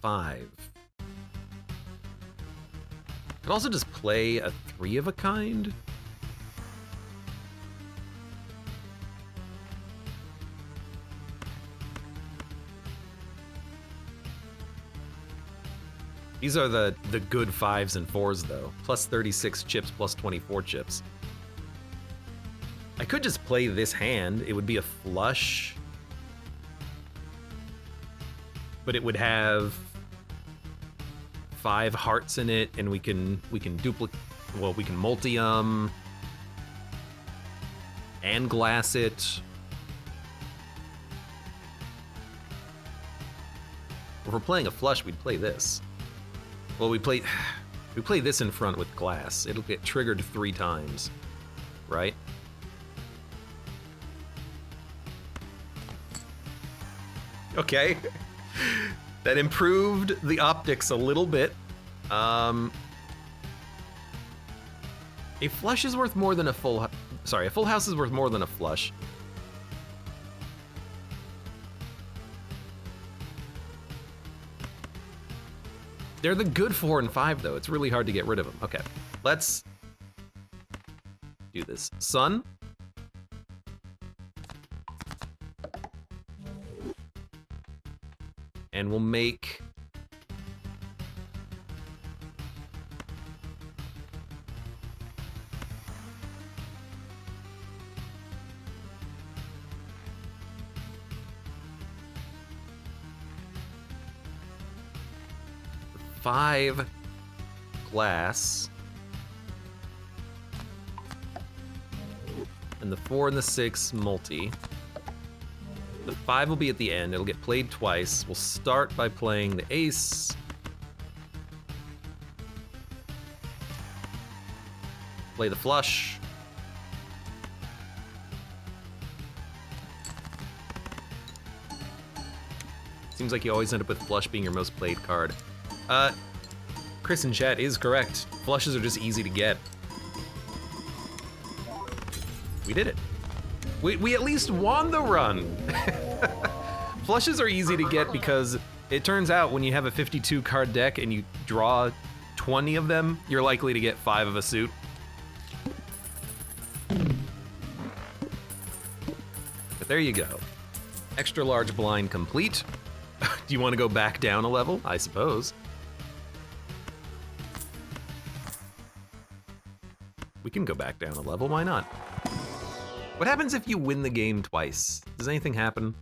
$5. Could also just play a 3 of a kind. These are the good 5s and 4s though. Plus 36 chips, plus 24 chips. I could just play this hand. It would be a flush. But it would have 5 hearts in it, and we can duplicate. Well, we can multi and glass it. If we're playing a flush, we'd play this. Well, we play this in front with glass. It'll get triggered 3 times, right? Okay. That improved the optics a little bit. A flush is worth more than a full... Sorry, a full house is worth more than a flush. They're the good 4 and 5, though. It's really hard to get rid of them. Okay, let's do this. Sun. And we'll make... $5 glass. And the 4 and the 6 multi. The 5 will be at the end. It'll get played twice. We'll start by playing the ace. Play the flush. Seems like you always end up with flush being your most played card. Chris in chat is correct. Flushes are just easy to get. We did it. We at least won the run. Flushes are easy to get because it turns out when you have a 52 card deck and you draw 20 of them, you're likely to get 5 of a suit. But there you go. Extra large blind complete. Do you want to go back down a level? I suppose. We can go back down a level, why not? What happens if you win the game twice? Does anything happen?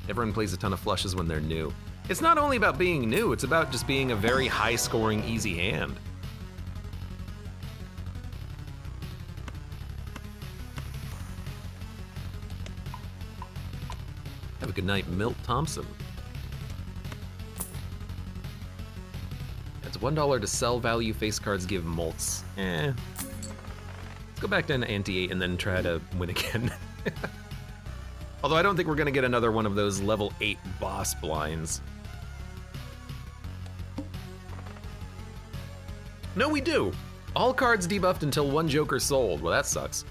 Everyone plays a ton of flushes when they're new. It's not only about being new, it's about just being a very high-scoring, easy hand. Have a good night, Milt Thompson. It's $1 to sell value face cards give mults. Let's go back down to ante-8 and then try to win again. Although I don't think we're gonna get another one of those level 8 boss blinds. No, we do. All cards debuffed until 1 Joker sold. Well, that sucks.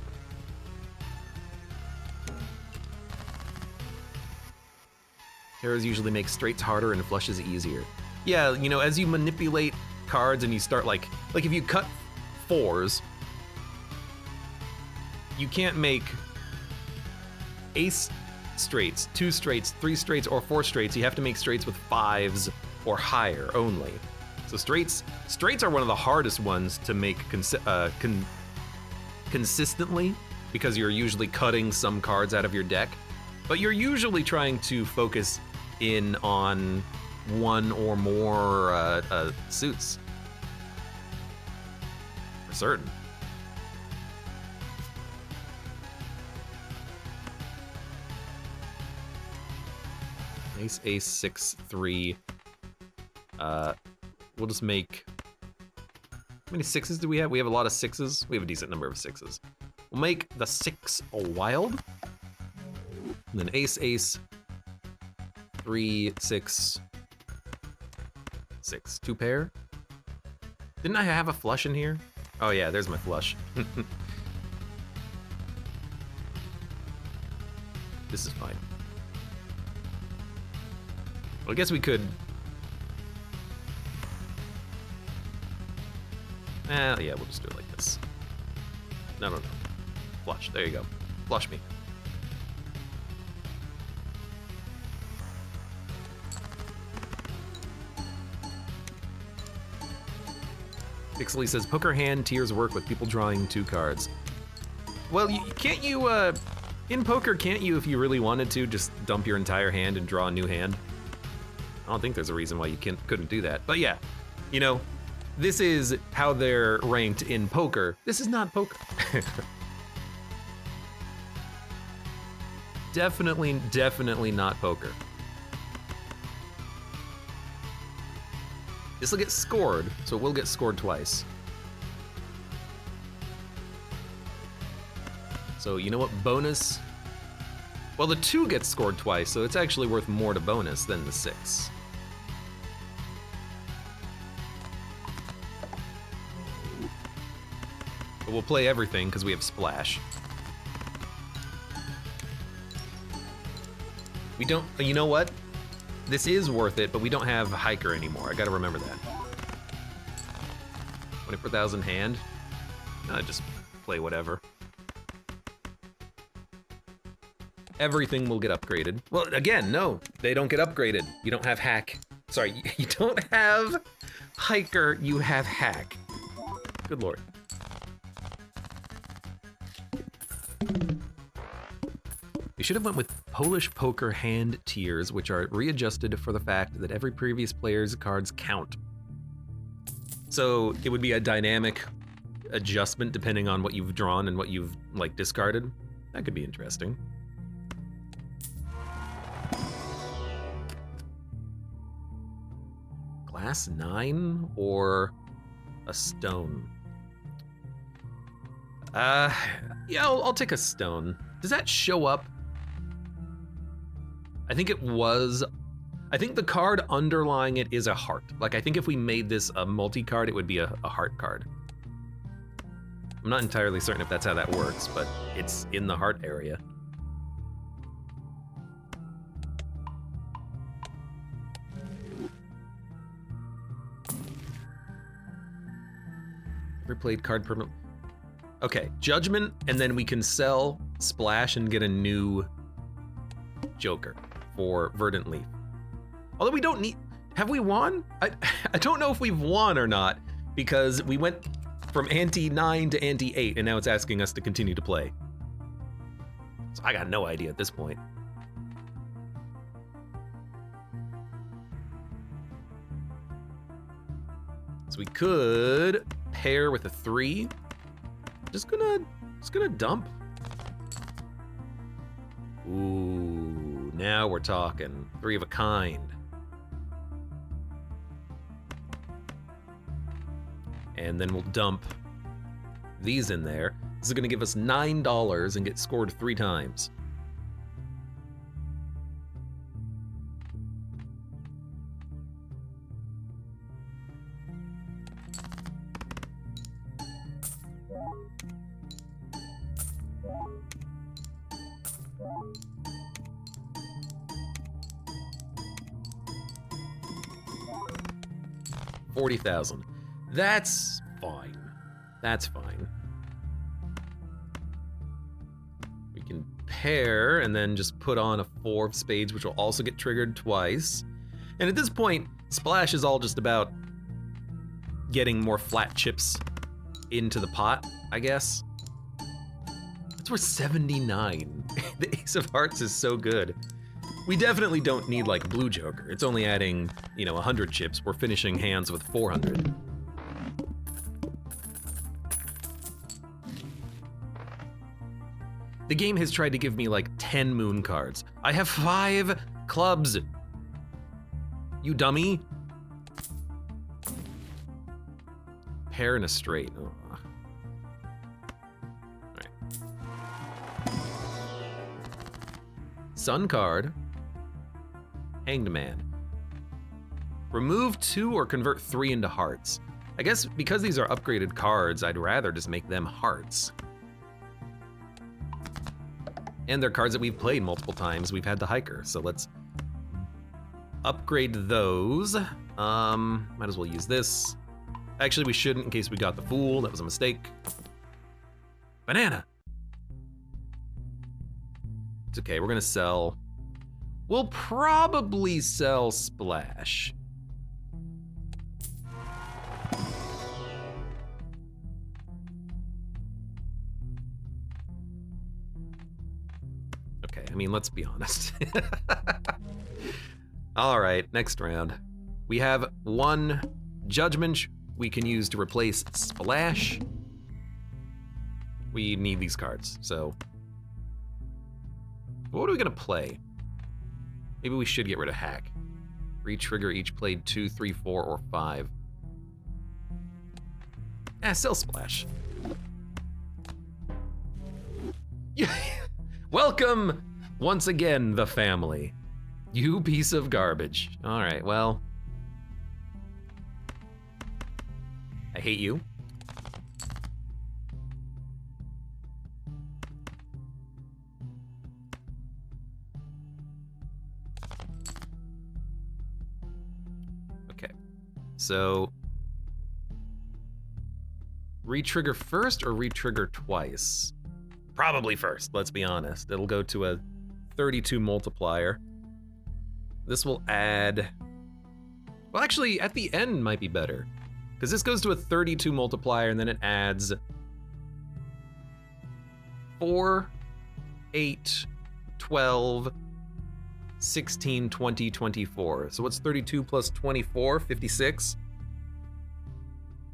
Arrows usually make straights harder and flushes easier. Yeah, you know, as you manipulate cards and you start like if you cut 4s, you can't make ace straights, 2 straights, 3 straights, or 4 straights. You have to make straights with 5s or higher only. So straights are one of the hardest ones to make consistently because you're usually cutting some cards out of your deck, but you're usually trying to focus in on one or more suits. For certain. Ace, ace, 6, 3. We'll just make... How many 6s do we have? We have a lot of 6s. We have a decent number of 6s. We'll make the 6 a wild. And then ace, ace, 3, 6, 6. 2 pair. Didn't I have a flush in here? Oh yeah, there's my flush. This is fine. Well, I guess we could... yeah, we'll just do it like this. No. Flush, there you go. Flush me. Pixely says, poker hand tiers work with people drawing 2 cards. Well, can't you, in poker, can't you, if you really wanted to, just dump your entire hand and draw a new hand? I don't think there's a reason why you couldn't do that. But yeah, you know, this is how they're ranked in poker. This is not poker. Definitely not poker. This will get scored, so it will get scored twice. So you know what, bonus? Well, the 2 gets scored twice, so it's actually worth more to bonus than the 6. But we'll play everything because we have splash. We don't, you know what? This is worth it, but we don't have hiker anymore. I gotta remember that. 24,000 hand. Just play whatever. Everything will get upgraded. Well, again, no, they don't get upgraded. You don't have hack. Sorry, you don't have hiker, you have hack. Good lord. We should have went with Polish poker hand tiers, which are readjusted for the fact that every previous player's cards count. So it would be a dynamic adjustment depending on what you've drawn and what you've like discarded. That could be interesting. Glass 9 or a stone? Yeah, I'll take a stone. Does that show up? I think it was, I think the card underlying it is a heart. Like, I think if we made this a multi-card, it would be a heart card. I'm not entirely certain if that's how that works, but it's in the heart area. Ever played card permanent? Okay, Judgment, and then we can sell Splash and get a new Joker for Verdant Leaf. Although we don't need, have we won? I don't know if we've won or not, because we went from ante 9 to ante 8, and now it's asking us to continue to play. So I got no idea at this point. So we could pair with a 3. Just gonna dump. Ooh, now we're talking. 3 of a kind. And then we'll dump these in there. This is gonna give us $9 and get scored 3 times. $40,000. That's fine. That's fine. We can pair and then just put on a 4 of spades, which will also get triggered twice. And at this point, Splash is all just about getting more flat chips into the pot, I guess. That's worth 79. The Ace of Hearts is so good. We definitely don't need like Blue Joker. It's only adding, 100 chips. We're finishing hands with 400. The game has tried to give me like 10 moon cards. I have 5 clubs. You dummy. Pair and a straight. Oh. Sun card, Hanged Man. Remove 2 or convert 3 into hearts. I guess because these are upgraded cards, I'd rather just make them hearts. And they're cards that we've played multiple times. We've had the hiker, so let's upgrade those. Might as well use this. Actually, we shouldn't in case we got the fool. That was a mistake. Banana. It's okay, we're gonna sell. We'll probably sell Splash. Okay, I mean, let's be honest. All right, next round. We have 1 Judgment we can use to replace Splash. We need these cards, so. What are we gonna play? Maybe we should get rid of Hack. Re-trigger each played 2, 3, 4, or 5. Sell Splash. Welcome, once again, the family. You piece of garbage. All right, well. I hate you. So, re-trigger first or re-trigger twice? Probably first, let's be honest. It'll go to a 32 multiplier. This will add, well actually at the end might be better, because this goes to a 32 multiplier and then it adds 4, 8, 12, 16, 20, 24. So what's 32 plus 24? 56.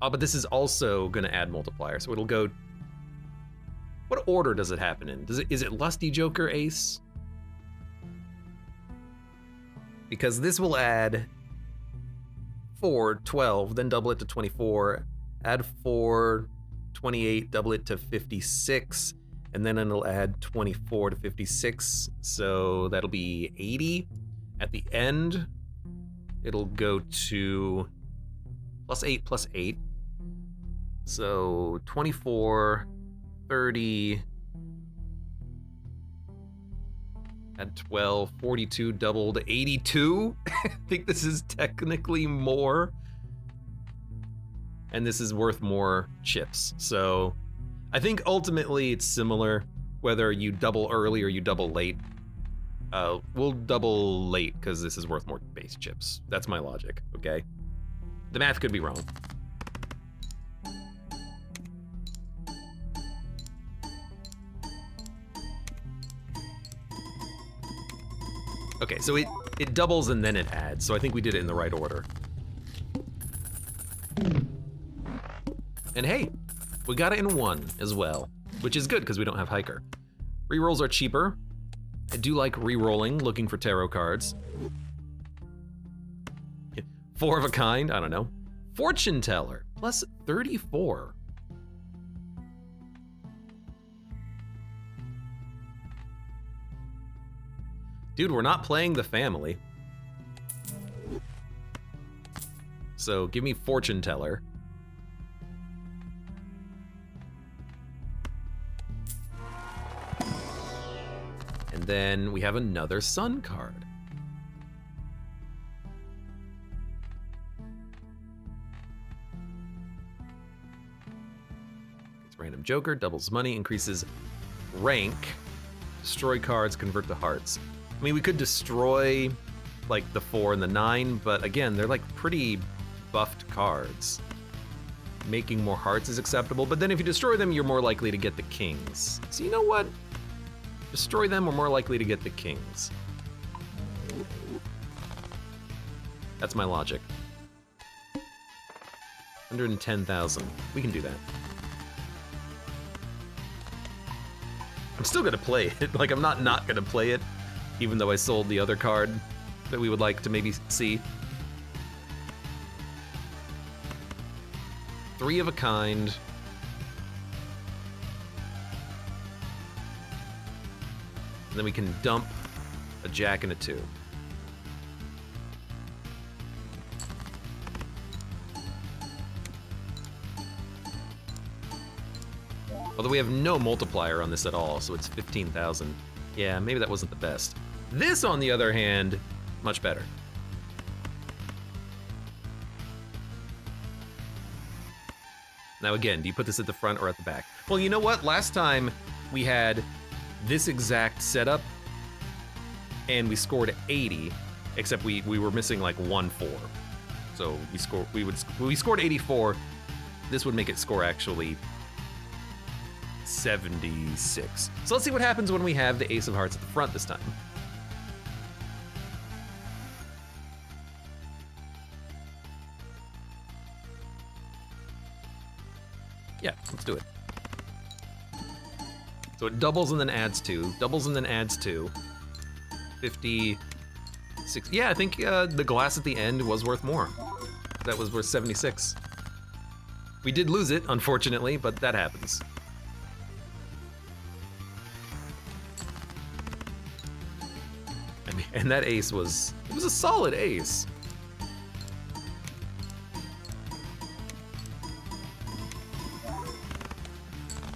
Oh, but this is also gonna add multiplier, so it'll go. What order does it happen in? Is it Lusty Joker Ace? Because this will add 4, 12, then double it to 24, add 4, 28, double it to 56, and then it'll add 24 to 56, so that'll be 80. At the end, it'll go to +8 +8. So 24, 30, add 12, 42, doubled, 82. I think this is technically more. And this is worth more chips. So I think ultimately it's similar, whether you double early or you double late. We'll double late because this is worth more base chips. That's my logic, okay? The math could be wrong. Okay, so it doubles and then it adds, so I think we did it in the right order. And hey, we got it in 1 as well, which is good because we don't have hiker. Rerolls are cheaper. I do like re-rolling, looking for tarot cards. 4 of a kind, I don't know. Fortune Teller, plus 34. Dude, we're not playing the family. So give me Fortune Teller. And then we have another Sun card. It's random Joker, doubles money, increases rank. Destroy cards, convert to hearts. I mean, we could destroy like the 4 and the 9, but again, they're like pretty buffed cards. Making more hearts is acceptable, but then if you destroy them, you're more likely to get the kings. So you know what? Destroy them, we're more likely to get the kings. That's my logic. 110,000. We can do that. I'm still gonna play it. Like, I'm not gonna play it, even though I sold the other card that we would like to maybe see. 3 of a kind. And then we can dump a jack and a 2. Although we have no multiplier on this at all, so it's 15,000. Yeah, maybe that wasn't the best. This, on the other hand, much better. Now again, do you put this at the front or at the back? Well, you know what? Last time we had this exact setup and we scored 80, except we were missing like 1-4. So we scored 84. This would make it score actually 76. So let's see what happens when we have the Ace of Hearts at the front this time. Yeah, let's do it. So it doubles and then adds 2, doubles and then adds 2. 56. Yeah, I think the glass at the end was worth more. That was worth 76. We did lose it, unfortunately, but that happens. And that ace it was a solid ace.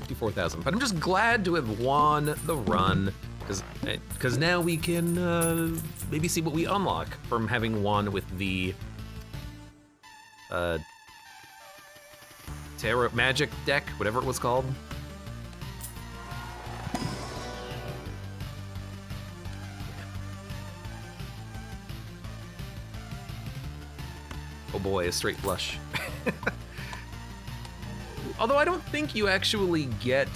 $54,000, but I'm just glad to have won the run, because now we can maybe see what we unlock from having won with the Tarot Magic deck, whatever it was called. Oh boy, a straight flush. Although I don't think you actually get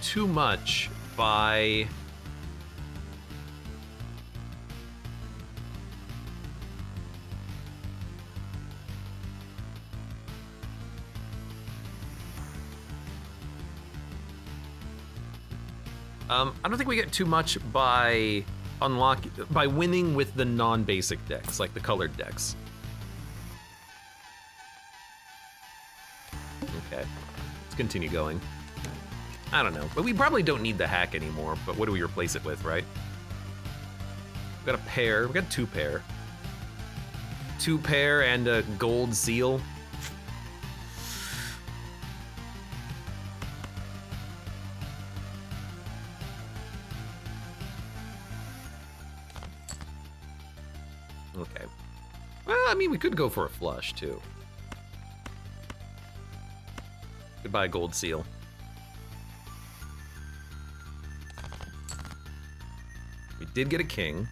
too much by I don't think we get too much by winning with the non-basic decks, like the colored decks. Okay, let's continue going. I don't know, but we probably don't need the hack anymore, but what do we replace it with, right? We've got a pair, we've got 2 pair. 2 pair and a gold seal. Okay. Well, I mean, we could go for a flush, too. Goodbye, gold seal. We did get a king.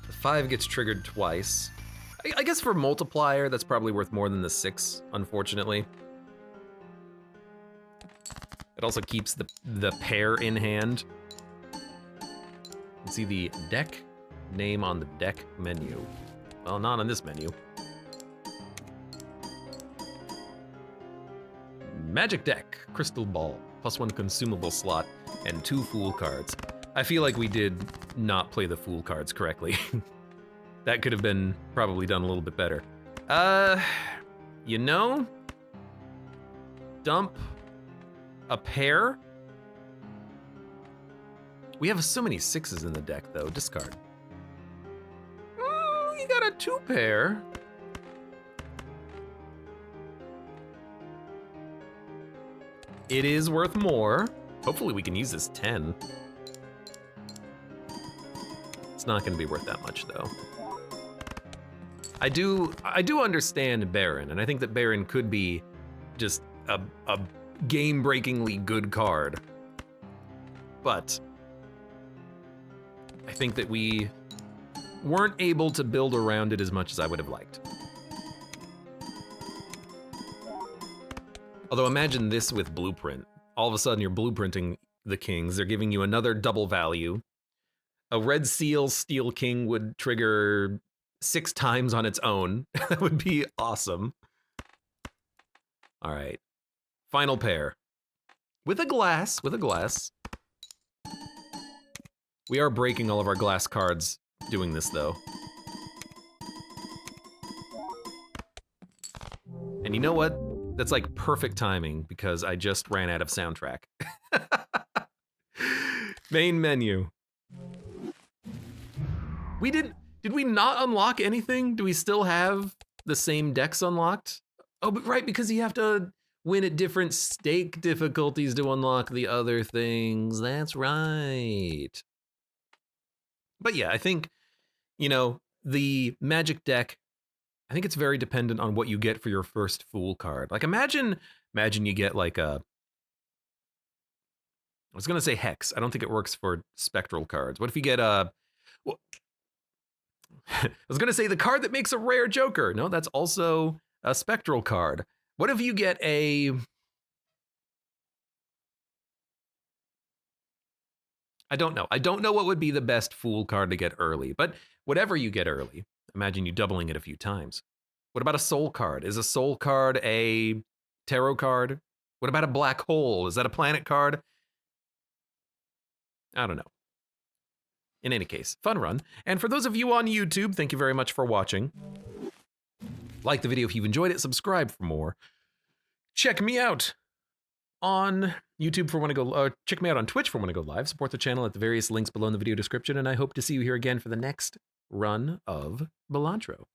The 5 gets triggered twice. I guess for multiplier, that's probably worth more than the 6, unfortunately. It also keeps the pair in hand. You can see the deck name on the deck menu. Well, not on this menu. Magic deck, crystal ball, +1 consumable slot, and 2 fool cards. I feel like we did not play the fool cards correctly. That could have been probably done a little bit better. You know, dump a pair. We have so many 6s in the deck, though. Discard. You got a 2 pair. It is worth more. Hopefully we can use this 10. It's not gonna be worth that much, though. I do understand Baron, and I think that Baron could be just a game-breakingly good card. But I think that we weren't able to build around it as much as I would have liked. Although imagine this with Blueprint. All of a sudden you're blueprinting the kings. They're giving you another double value. A red seal steel king would trigger 6 times on its own. That would be awesome. All right. Final pair. With a glass. We are breaking all of our glass cards doing this, though. And you know what? That's like perfect timing because I just ran out of soundtrack. Main menu. Did we not unlock anything? Do we still have the same decks unlocked? Oh, but right, because you have to win at different stake difficulties to unlock the other things. That's right. But yeah, I think, you know, the Magic deck, I think it's very dependent on what you get for your first Fool card. Like imagine you get like a, I was gonna say Hex. I don't think it works for Spectral cards. What if you get a, well, I was gonna say the card that makes a rare Joker. No, that's also a Spectral card. What if you get a, I don't know. I don't know what would be the best Fool card to get early, but whatever you get early, imagine you doubling it a few times. What about a Soul card? Is a Soul card a Tarot card? What about a Black Hole? Is that a Planet card? I don't know. In any case, fun run. And for those of you on YouTube, thank you very much for watching. Like the video if you've enjoyed it, subscribe for more. Check me out on YouTube for when I go, check me out on Twitch for when I go live. Support the channel at the various links below in the video description, and I hope to see you here again for the next run of Balatro.